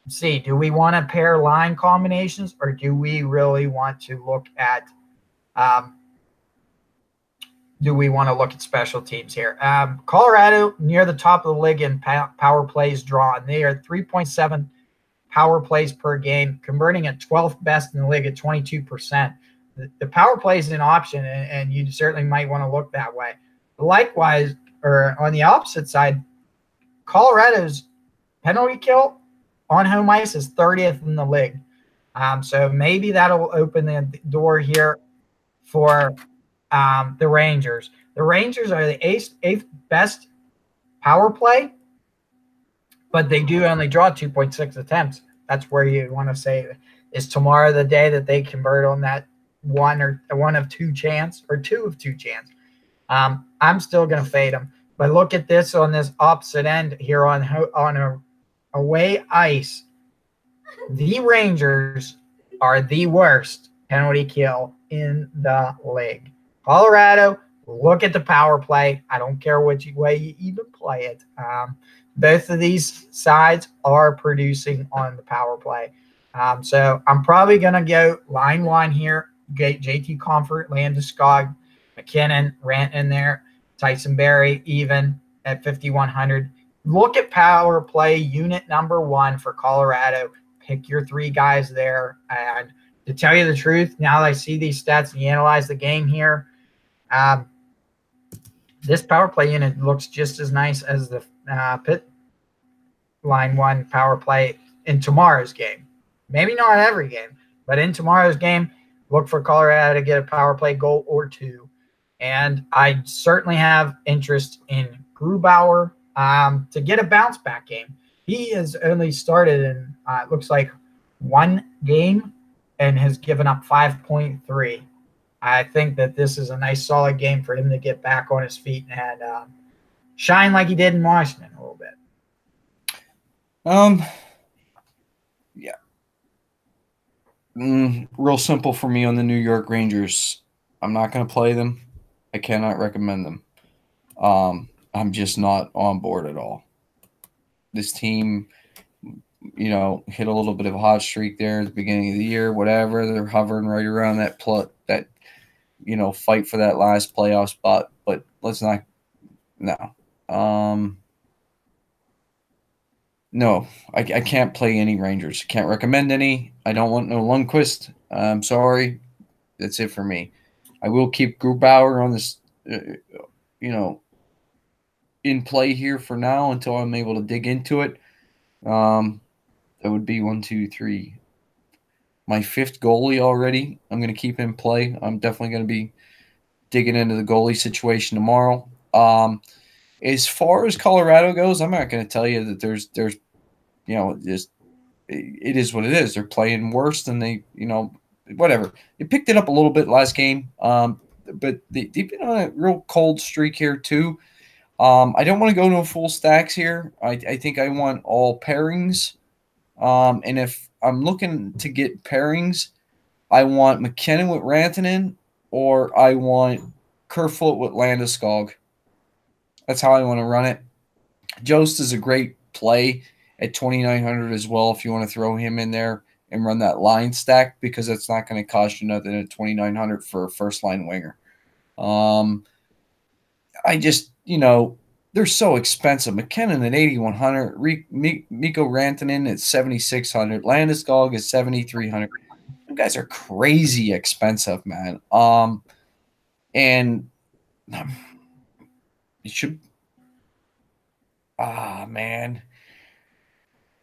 see, do we want to pair line combinations, or do we really want to look at special teams here? Colorado near the top of the league in power plays drawn. They are 3.7 power plays per game, converting at 12th best in the league at 22%. The power play is an option, and you certainly might want to look that way. Likewise, or on the opposite side, Colorado's penalty kill on home ice is 30th in the league. So maybe that'll open the door here for the Rangers. The Rangers are the eighth best power play, but they do only draw 2.6 attempts. That's where you want to say, is tomorrow the day that they convert on that one of two chance? I'm still going to fade them. But look at this on this opposite end here on a away ice. The Rangers are the worst penalty kill in the league. Colorado, look at the power play. I don't care which way you even play it. Both of these sides are producing on the power play. So I'm probably going to go line 1 here. Get JT Comfort, Landeskog, McKinnon, Rantanen there. Tyson Barrie even at 5,100. Look at power play unit number 1 for Colorado. Pick your 3 guys there. And to tell you the truth, now that I see these stats and you analyze the game here, this power play unit looks just as nice as the pit line 1 power play in tomorrow's game. Maybe not every game, but in tomorrow's game, look for Colorado to get a power play goal or two. And I certainly have interest in Grubauer to get a bounce back game. He has only started in, it looks like, one game and has given up 5.3. I think that this is a nice, solid game for him to get back on his feet and shine like he did in Washington a little bit. Yeah. Real simple for me on the New York Rangers. I'm not going to play them. I cannot recommend them. I'm just not on board at all. This team, hit a little bit of a hot streak there at the beginning of the year, whatever. They're hovering right around that fight for that last playoff spot. But let's not, no. No, I can't play any Rangers. Can't recommend any. I don't want no Lundqvist. I'm sorry. That's it for me. I will keep Grubauer on this, in play here for now until I'm able to dig into it. That would be 1, 2, 3. My fifth goalie already. I'm going to keep in play. I'm definitely going to be digging into the goalie situation tomorrow. As far as Colorado goes, I'm not going to tell you that there's just it is what it is. They're playing worse than they, whatever. They picked it up a little bit last game, but they've been on a real cold streak here too. I don't want to go no full stacks here. I think I want all pairings. And if I'm looking to get pairings, I want McKinnon with Rantanen or I want Kerfoot with Landeskog. That's how I want to run it. Jost is a great play at 2,900 as well if you want to throw him in there and run that line stack because it's not going to cost you nothing at 2,900 for a first-line winger. I just, they're so expensive. McKinnon at 8,100, Mikko Rantanen at 7,600, Landeskog is 7,300. You guys are crazy expensive, man. And it should. Man.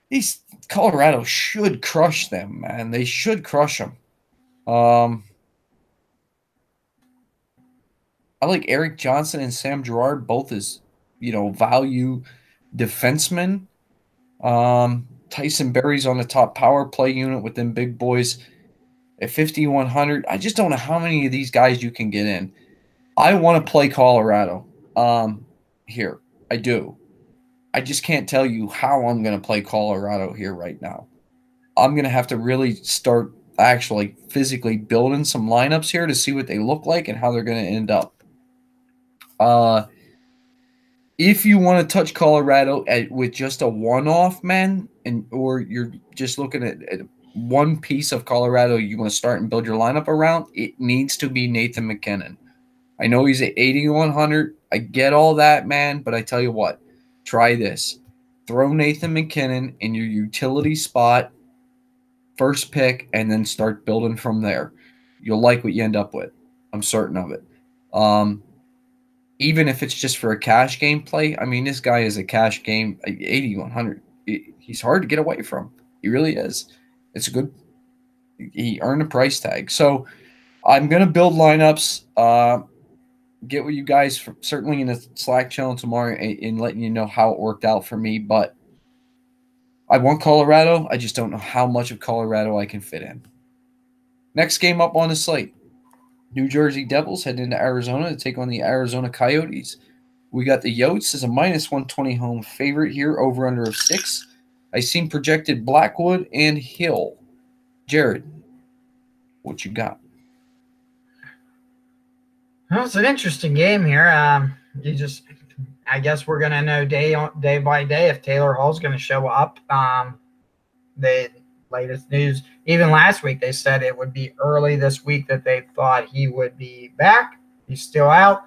These Colorado should crush them, man. They should crush them. I like Eric Johnson and Sam Girard both as, value defensemen. Tyson Berry's on the top power play unit with them big boys at 5,100. I just don't know how many of these guys you can get in. I want to play Colorado here. I do. I just can't tell you how I'm going to play Colorado here right now. I'm going to have to really start actually physically building some lineups here to see what they look like and how they're going to end up. If you want to touch Colorado with just a one-off, man, or you're just looking at one piece of Colorado you want to start and build your lineup around, it needs to be Nathan McKinnon. I know he's at 8,100. I get all that, man, but I tell you what. Try this. Throw Nathan McKinnon in your utility spot, first pick, and then start building from there. You'll like what you end up with. I'm certain of it. Even if it's just for a cash game play, I mean, this guy is a cash game, 8,100. He's hard to get away from. He really is. It's a good – he earned a price tag. So I'm going to build lineups. Get with you guys certainly in the Slack channel tomorrow and letting you know how it worked out for me. But I want Colorado. I just don't know how much of Colorado I can fit in. Next game up on the slate. New Jersey Devils head into Arizona to take on the Arizona Coyotes. We got the Yotes as a -120 home favorite here, over under of 6. I seen projected Blackwood and Hill. Jared, what you got? Well, it's an interesting game here. I guess we're going to know day by day if Taylor Hall's going to show up. The latest news, even last week, they said it would be early this week that they thought he would be back. He's still out.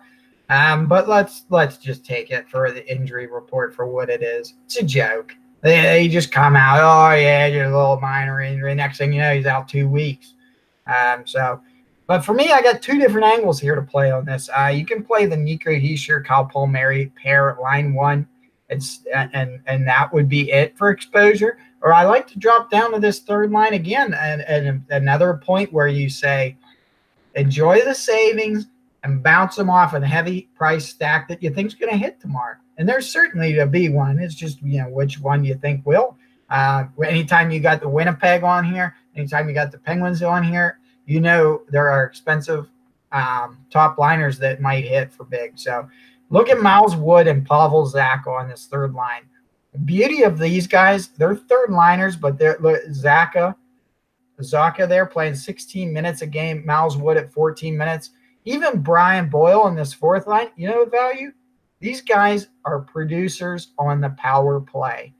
But let's just take it for the injury report for what it is. It's a joke. They just come out, oh yeah, you're a little minor injury. Next thing you know, he's out 2 weeks. But for me, I got 2 different angles here to play on this. You can play the Nico Hischier, Kyle Palmieri pair at line 1. And that would be it for exposure. Or I like to drop down to this third line again, and another point where you say enjoy the savings and bounce them off a heavy price stack that you think is going to hit tomorrow. And there's certainly to be one. It's just, which one you think will. Anytime you got the Winnipeg on here, anytime you got the Penguins on here, there are expensive top liners that might hit for big. So look at Miles Wood and Pavel Zacha on this third line. The beauty of these guys, they're third liners, but they're Zacha there playing 16 minutes a game, Miles Wood at 14 minutes. Even Brian Boyle in this fourth line, the value? These guys are producers on the power play.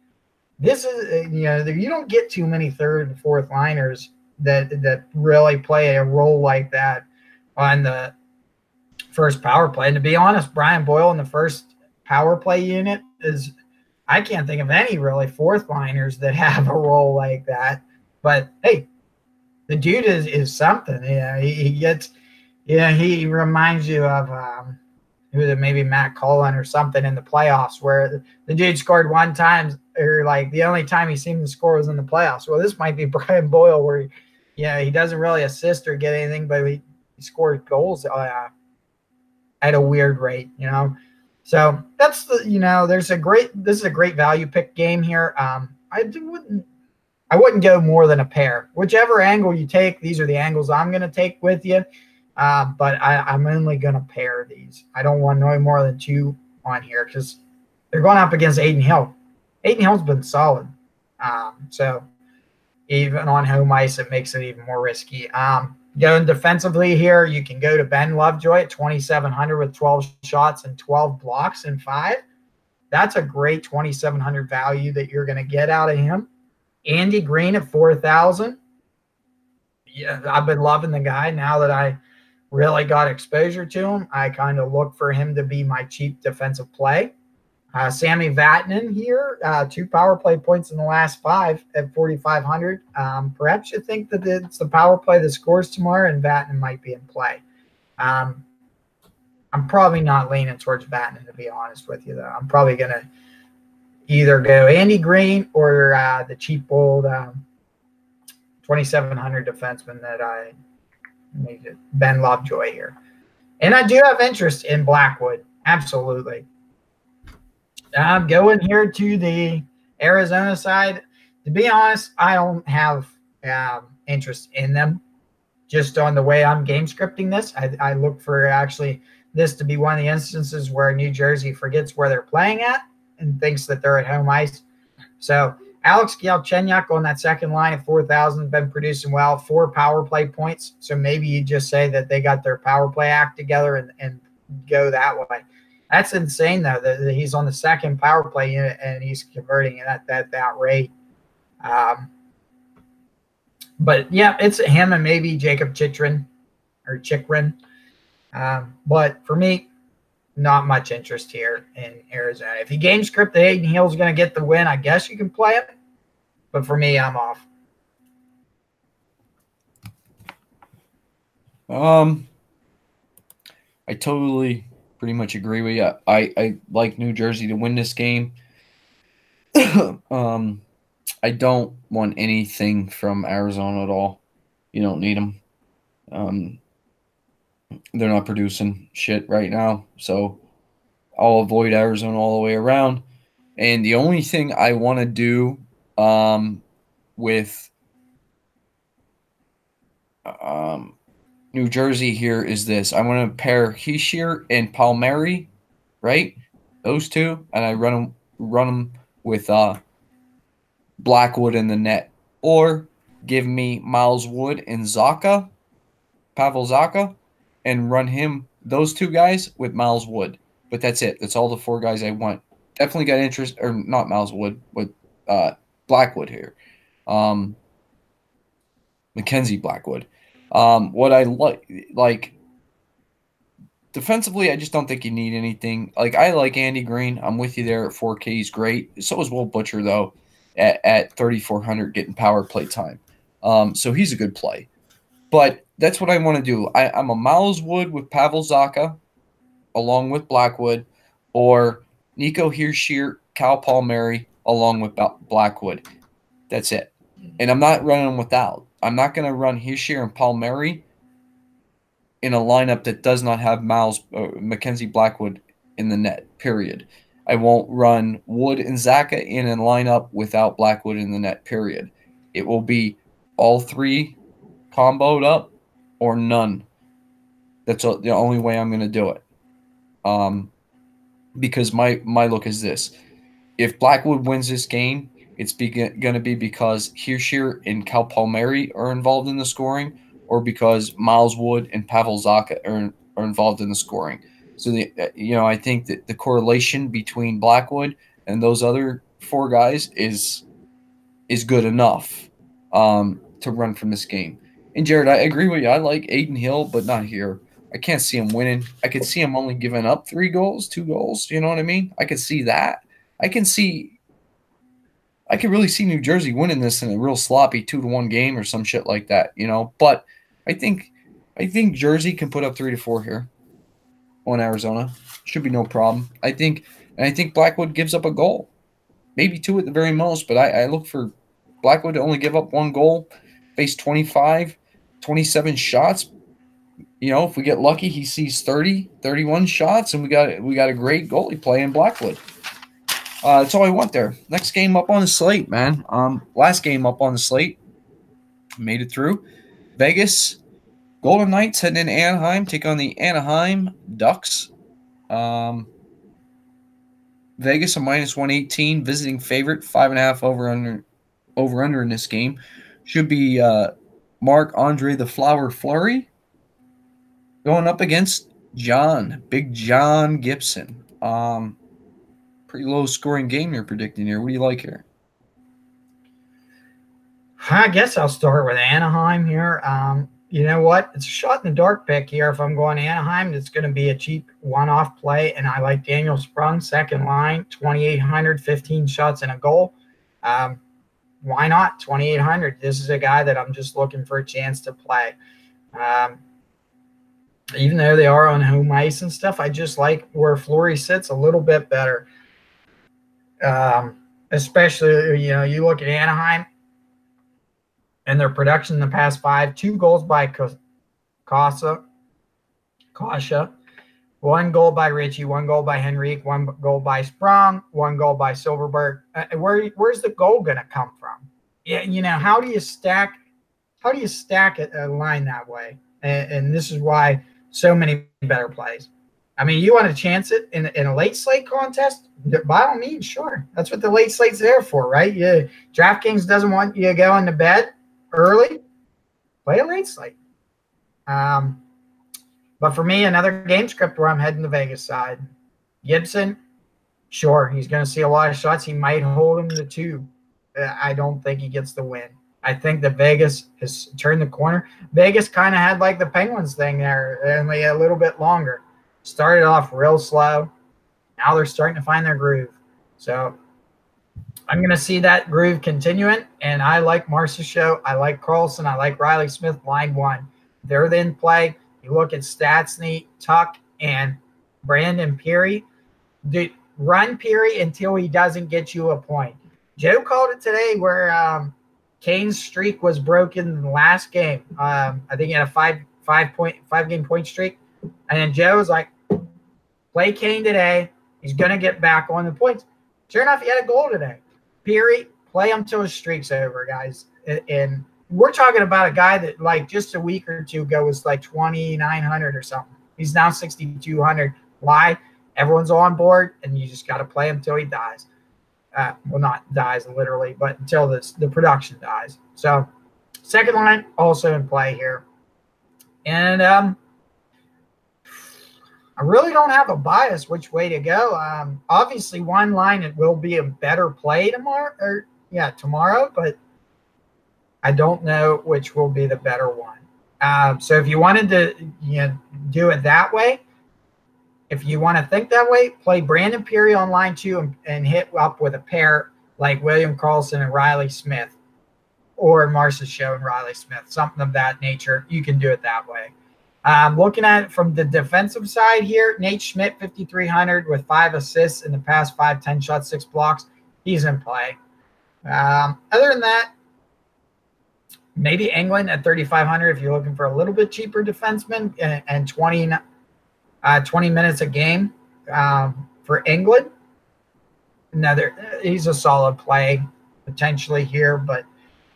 This is, you don't get too many third and fourth liners that really play a role like that on the first power play. And to be honest, Brian Boyle in the first power play unit I can't think of any really fourth liners that have a role like that. But hey, the dude is something. He reminds you of maybe Matt Cullen or something in the playoffs, where the dude scored one time, or like the only time he seemed to score was in the playoffs. Well, this might be Brian Boyle, where he doesn't really assist or get anything, but he scores goals at a weird rate, So that's this is a great value pick game here. I wouldn't go more than a pair. Whichever angle you take, these are the angles I'm going to take with you. But I'm only going to pair these. I don't want no more than two on here because they're going up against Aiden Hill. Aiden Hill's been solid. So even on home ice, it makes it even more risky. Going defensively here, you can go to Ben Lovejoy at 2,700 with 12 shots and 12 blocks and 5. That's a great 2,700 value that you're going to get out of him. Andy Green at 4,000. Yeah, I've been loving the guy now that I really got exposure to him. I kind of look for him to be my cheap defensive play. Sammy Vatanen here, 2 power play points in the last 5 at 4,500. Perhaps you think that it's the power play that scores tomorrow, and Vatanen might be in play. I'm probably not leaning towards Vatanen, to be honest with you, though. I'm probably going to either go Andy Green or the cheap old 2,700 defenseman that I made it, Ben Lovejoy here. And I do have interest in Blackwood. Absolutely. I'm going here to the Arizona side. To be honest, I don't have interest in them just on the way I'm game scripting this. I look for actually this to be one of the instances where New Jersey forgets where they're playing at and thinks that they're at home ice. So Alex Galchenyuk on that second line at 4,000 been producing well, 4 power play points. So maybe you just say that they got their power play act together and go that way. That's insane, though, that he's on the second power play unit and he's converting it at that rate. But, yeah, it's him and maybe Jacob Chychrun. But for me, not much interest here in Arizona. If you game script that Aiden Hill's going to get the win, I guess you can play it. But for me, I'm off. I totally pretty much agree with you. I like New Jersey to win this game. I don't want anything from Arizona at all. You don't need them. They're not producing shit right now, so I'll avoid Arizona all the way around. And the only thing I want to do with New Jersey here is this. I want to pair Hischier and Palmieri, right? Those two, and I run them with Blackwood in the net. Or give me Miles Wood and Zacha, Pavel Zacha, and run those 2 guys with Miles Wood. But that's it. That's all the 4 guys I want. Definitely got interest, or not Miles Wood, with Blackwood here. Mackenzie Blackwood. What I like defensively, I just don't think you need anything. Like, I like Andy Green. I'm with you there at 4K. He's great. So is Will Butcher, though, at 3,400 getting power play time. So he's a good play. But that's what I want to do. I'm a Miles Wood with Pavel Zacha along with Blackwood, or Nico Hischier Cal Palmieri along with Blackwood. That's it. And I'm not running them without. I'm not going to run Hischier and Palmieri in a lineup that does not have Mackenzie Blackwood in the net, period. I won't run Wood and Zaka in a lineup without Blackwood in the net, period. It will be all three comboed up or none. That's the only way I'm going to do it. Because my look is this. If Blackwood wins this game, it's going to be because Hischier and Cal Palmieri are involved in the scoring, or because Miles Wood and Pavel Zacha are involved in the scoring. So, I think that the correlation between Blackwood and those other four guys is good enough to run from this game. And, Jared, I agree with you. I like Aiden Hill, but not here. I can't see him winning. I could see him only giving up 2 goals. You know what I mean? I could see that. I could really see New Jersey winning this in a real sloppy 2-1 game or some shit like that, But I think Jersey can put up 3 to 4 here on Arizona. Should be no problem. I think Blackwood gives up a goal, maybe 2 at the very most. But I look for Blackwood to only give up 1 goal, face 25, 27 shots. If we get lucky, he sees 30, 31 shots, and we got a great goalie play in Blackwood. That's all I want there. Next game up on the slate, man. Last game up on the slate. Made it through. Vegas Golden Knights heading in Anaheim, take on the Anaheim Ducks. Vegas a -118, visiting favorite, 5.5 over under in this game. Should be Marc-Andre the Flower Fleury going up against Big John Gibson. Pretty low scoring game you're predicting here. What do you like here? I guess I'll start with Anaheim here. You know what? It's a shot in the dark pick here. If I'm going Anaheim, it's going to be a cheap one-off play, and I like Daniel Sprung, second line, 2,800, 15 shots and a goal. Why not 2,800? This is a guy that I'm just looking for a chance to play. Even though they are on home ice and stuff, I just like where Fleury sits a little bit better. Especially, you look at Anaheim and their production in the past 5, 2 goals by Kasha, 1 goal by Ritchie, 1 goal by Henrique, 1 goal by Sprung, 1 goal by Silverberg. Where's the goal going to come from? Yeah, how do you stack a line that way? And this is why so many better plays. I mean, you want to chance it in a late slate contest? By all means, sure. That's what the late slate's there for, right? DraftKings doesn't want you to go into bed early. Play a late slate. But for me, another game script where I'm heading the Vegas side. Gibson, sure, he's going to see a lot of shots. He might hold him to 2. I don't think he gets the win. I think that Vegas has turned the corner. Vegas kind of had like the Penguins thing there, only a little bit longer. Started off real slow. Now they're starting to find their groove. So I'm going to see that groove continuing, and I like Marchessault. I like Carlson. I like Riley Smith, line 1. They're in play. You look at Stastny, Tuck, and Brandon Peary. Dude, run Peary until he doesn't get you a point. Joe called it today where Kane's streak was broken in the last game. I think he had a 5-game point streak. And then Joe was like, play Kane today. He's going to get back on the points. Sure enough, he had a goal today. Peary, play him till his streak's over, guys. And we're talking about a guy that, like, just a week or 2 ago was like 2,900 or something. He's now 6,200. Why? Everyone's on board, and you just got to play him till he dies. Well, not dies literally, but until the production dies. So, second line also in play here. And I really don't have a bias which way to go. Obviously, one line it will be a better play tomorrow, but I don't know which will be the better one. So if you wanted to do it that way, if you want to think that way, play Brandon Peary on line 2 and hit up with a pair like William Karlsson and Riley Smith, or Marchessault and Riley Smith, something of that nature. You can do it that way. Looking at it from the defensive side here, Nate Schmidt, 5,300 with 5 assists in the past 5, 10 shots, 6 blocks. He's in play. Other than that, maybe England at 3,500 if you're looking for a little bit cheaper defenseman and 20 minutes a game for England. He's a solid play potentially here,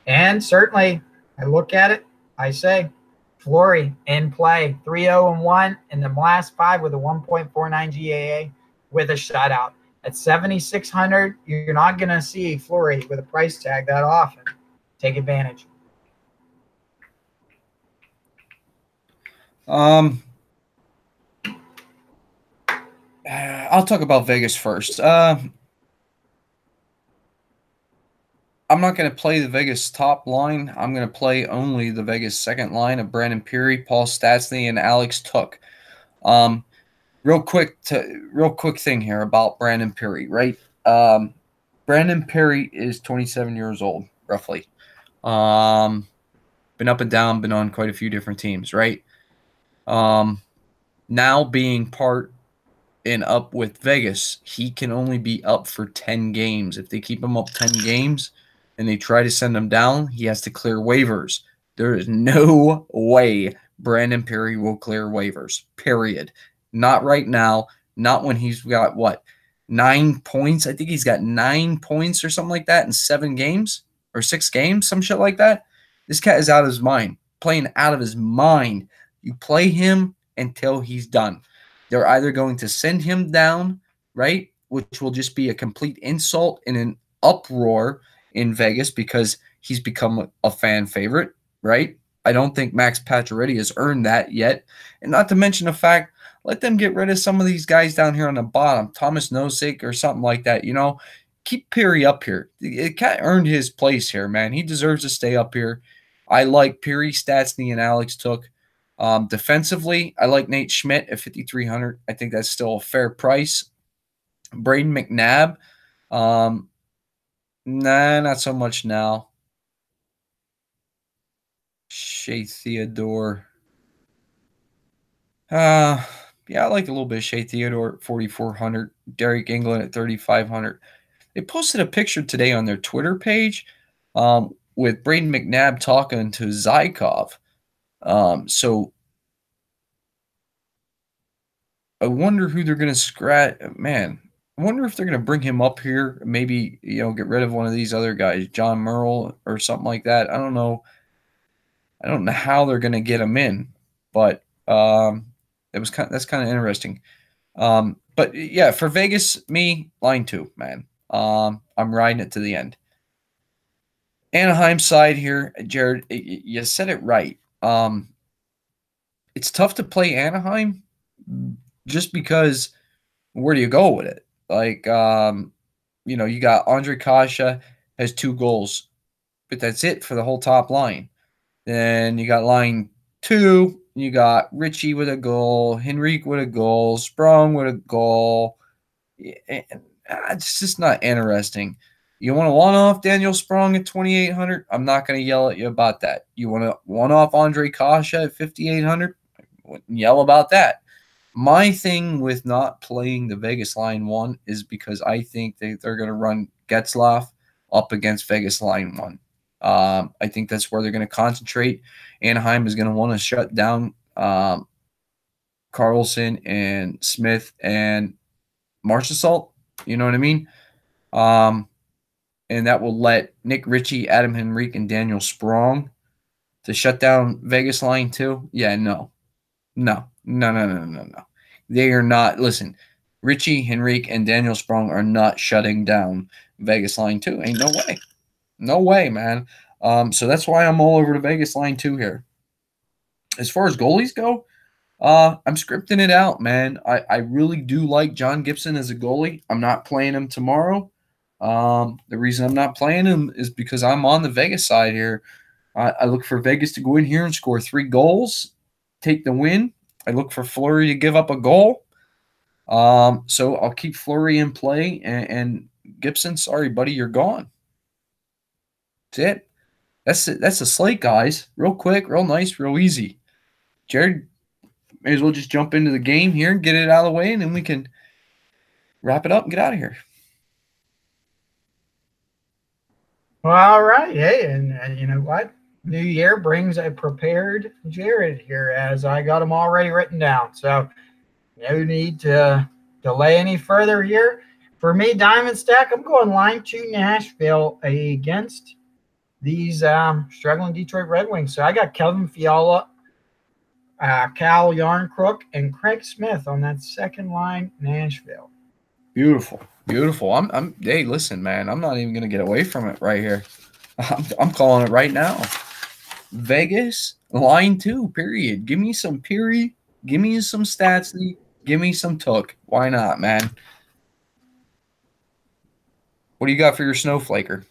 and certainly I look at it, I say Fleury in play, 3-0-1 in the last 5 with a 1.49 GAA with a shutout. At 7,600, you're not going to see Fleury with a price tag that often. Take advantage. I'll talk about Vegas first. I'm not going to play the Vegas top line. I'm going to play only the Vegas second line of Brandon Peary, Paul Stastny, and Alex Took. Real quick thing here about Brandon Peary, right? Brandon Peary is 27 years old, roughly. Been up and down, been on quite a few different teams, right? Now being part and up with Vegas, he can only be up for 10 games. If they keep him up 10 games and they try to send him down, he has to clear waivers. There is no way Brandon Peary will clear waivers, period. Not right now. Not when he's got, 9 points? I think he's got 9 points or something like that in 7 games or 6 games, some shit like that. This cat is out of his mind, playing out of his mind. You play him until he's done. They're either going to send him down, right, which will just be a complete insult and an uproar in Vegas because he's become a fan favorite, right? I don't think Max Pacioretty has earned that yet. And not to mention the fact, let them get rid of some of these guys down here on the bottom, Thomas Nosek or something like that, Keep Peary up here. The cat earned his place here, man. He deserves to stay up here. I like Peary, Stastny, and Alex Took. Defensively, I like Nate Schmidt at 5,300. I think that's still a fair price. Braden McNabb, nah, not so much now. Shea Theodore. Yeah, I like a little bit of Shea Theodore at 4,400. Derek England at 3,500. They posted a picture today on their Twitter page with Braden McNabb talking to Zykov. So I wonder who they're going to scratch. Man, I wonder if they're going to bring him up here. Maybe, get rid of one of these other guys, John Merle or something like that. I don't know. I don't know how they're going to get him in, but that's kind of interesting. But yeah, for Vegas, me, line 2, man. I'm riding it to the end. Anaheim side here, Jared, you said it right. It's tough to play Anaheim just because where do you go with it? Like, you got Andre Kasha has 2 goals, but that's it for the whole top line. Then you got line 2, you got Richie with a goal, Henrique with a goal, Sprong with a goal. It's just not interesting. You want to one-off Daniel Sprong at 2,800? I'm not going to yell at you about that. You want to one-off Andre Kasha at 5,800? I wouldn't yell about that. My thing with not playing the Vegas line 1 is because I think they're going to run Getzlaf up against Vegas line 1. I think that's where they're going to concentrate. Anaheim is going to want to shut down Carlson and Smith and Marchessault. You know what I mean? And that will let Nick Ritchie, Adam Henrique, and Daniel Sprong to shut down Vegas line 2. Yeah, no. They are not. Listen, Richie, Henrique, and Daniel Sprong are not shutting down Vegas line 2. Ain't no way. No way, man. So that's why I'm all over the Vegas line 2 here. As far as goalies go, I'm scripting it out, man. I really do like John Gibson as a goalie. I'm not playing him tomorrow. The reason I'm not playing him is because I'm on the Vegas side here. I look for Vegas to go in here and score 3 goals, take the win. I look for Fleury to give up a goal. So I'll keep Fleury in play. And Gibson, sorry, buddy, you're gone. That's it. That's the slate, guys. Real quick, real nice, real easy. Jared, may as well just jump into the game here and get it out of the way, and then we can wrap it up and get out of here. Well, all right. Hey, and you know what? New year brings a prepared Jared here, as I got them already written down. So no need to delay any further here. For me, Diamond Stack, I'm going line 2 Nashville against these struggling Detroit Red Wings. So I got Kelvin Fiala, Cal Yarncrook, and Craig Smith on that second line, Nashville. Beautiful, beautiful. Hey, listen, man. I'm not even gonna get away from it right here. I'm calling it right now. Vegas line 2. Period. Give me some Peary. Give me some Statsy. Give me some Took. Why not, man? What do you got for your snowflaker?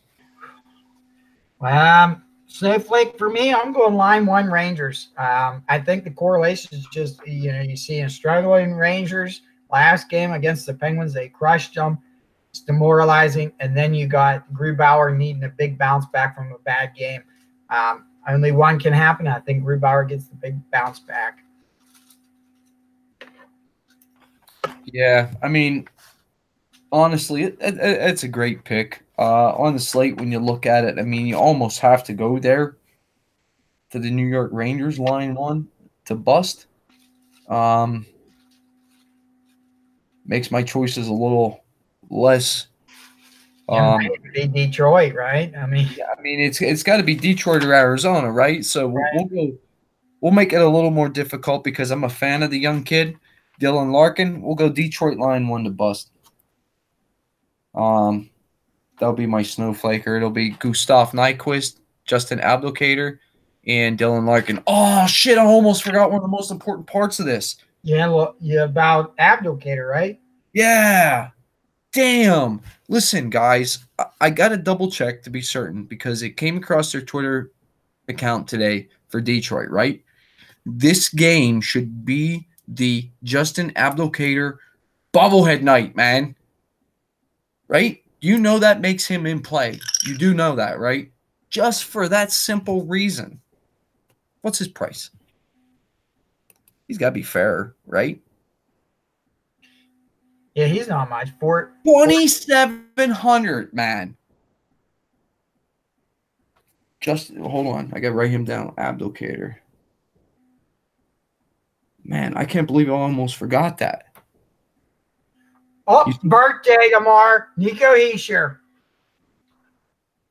Snowflake for me, I'm going line 1 Rangers. I think the correlation is just, you see a struggling Rangers last game against the Penguins. They crushed them. It's demoralizing. And then you got Grubauer needing a big bounce back from a bad game. Only one can happen. I think Grubauer gets the big bounce back. Yeah, I mean, honestly, it's a great pick. On the slate, when you look at it, I mean, you almost have to go there to the New York Rangers line 1 to bust. Makes my choices a little less. Be Detroit, right? I mean, yeah, I mean, it's got to be Detroit or Arizona, right? So we'll make it a little more difficult because I'm a fan of the young kid, Dylan Larkin. We'll go Detroit line 1 to bust. That'll be my snowflaker. It'll be Gustav Nyquist, Justin Abdelkader, and Dylan Larkin. Oh shit! I almost forgot one of the most important parts of this. Yeah, well, about Abdelkader, right? Yeah. Damn. Listen, guys, I got to double check to be certain because it came across their Twitter account today for Detroit, right? This game should be the Justin Abdelkader bobblehead night, man. Right? You know that makes him in play. You do know that, right? Just for that simple reason. What's his price? He's got to be fair, right? Yeah, he's not much. 2,700, man. Just hold on. I got to write him down. Abdelkader. Man, I can't believe I almost forgot that. Oh, birthday tomorrow. Nico Hischier.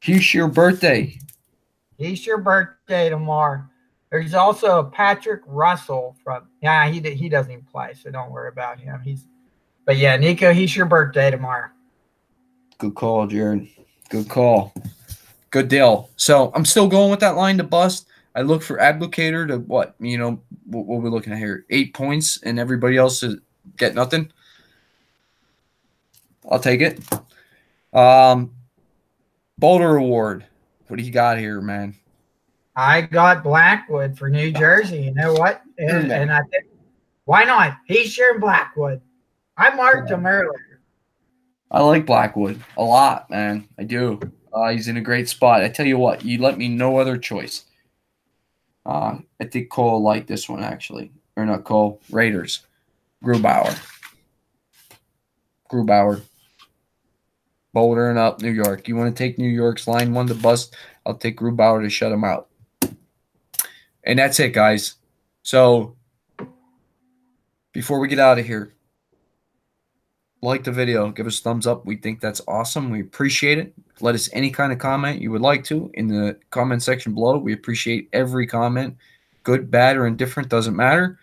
Here's your birthday. He's your birthday tomorrow. There's also Patrick Russell from he doesn't even play, so don't worry about him. But yeah, Nico, he's your birthday tomorrow. Good call, Jared. Good call. Good deal. So I'm still going with that line to bust. I look for Abdelkader to what? You know, what we're looking at here. 8 points and everybody else to get nothing. I'll take it. Boulder Award. What do you got here, man? I got Blackwood for New Jersey. You know what? And I think, why not? He's sharing Blackwood. I marked him earlier. I like Blackwood a lot, man. I do. He's in a great spot. I tell you what, you let me no other choice. I think Cole liked this one, actually. Or not Cole. Raiders. Grubauer. Boulder and up, New York. You want to take New York's line 1 to bust? I'll take Grubauer to shut him out. And that's it, guys. So, before we get out of here, like the video. Give us a thumbs up. We think that's awesome. We appreciate it. Let us any kind of comment you would like to in the comment section below. We appreciate every comment. Good, bad, or indifferent. Doesn't matter.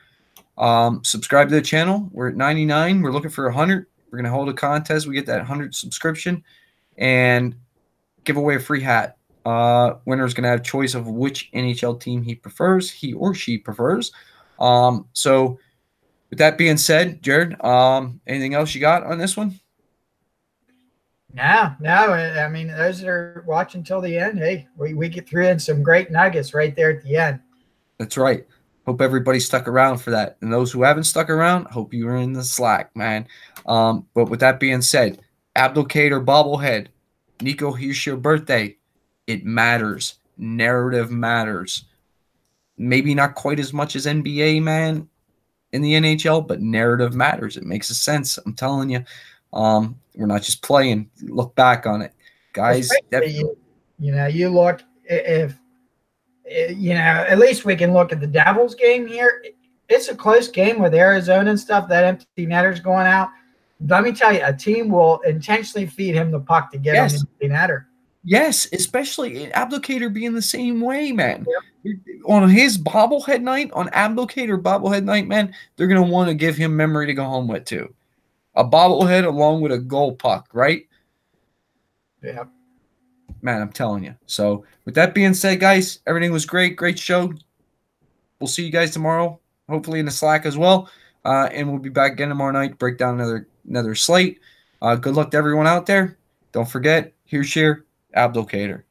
Subscribe to the channel. We're at 99. We're looking for 100. We're going to hold a contest. We get that 100 subscription and give away a free hat. Winner's going to have choice of which NHL team he or she prefers. So with that being said, Jared, anything else you got on this one? No. I mean, those that are watching till the end, hey, we get through in some great nuggets right there at the end. That's right. Hope everybody stuck around for that. And those who haven't stuck around, hope you were in the slack, man. But with that being said, Abdelkader bobblehead, Nico, here's your birthday. It matters. Narrative matters. Maybe not quite as much as NBA, man. in the NHL, but narrative matters. It makes a sense. I'm telling you. We're not just playing. Look back on it, guys. Especially you look if at least we can look at the Devils game here. It's a close game with Arizona and stuff. That empty netter's going out. Let me tell you, a team will intentionally feed him the puck to get on the empty netter. Yes, especially Abdulkader being the same way, man. Yep. On his bobblehead night, on Abdulkader bobblehead night, man, they're going to want to give him memory to go home with, too. A bobblehead along with a goal puck, right? Yeah. Man, I'm telling you. So, with that being said, guys, everything was great. Great show. We'll see you guys tomorrow, hopefully in the Slack as well. And we'll be back again tomorrow night to break down another slate. Good luck to everyone out there. Don't forget, here's your Abdulkader.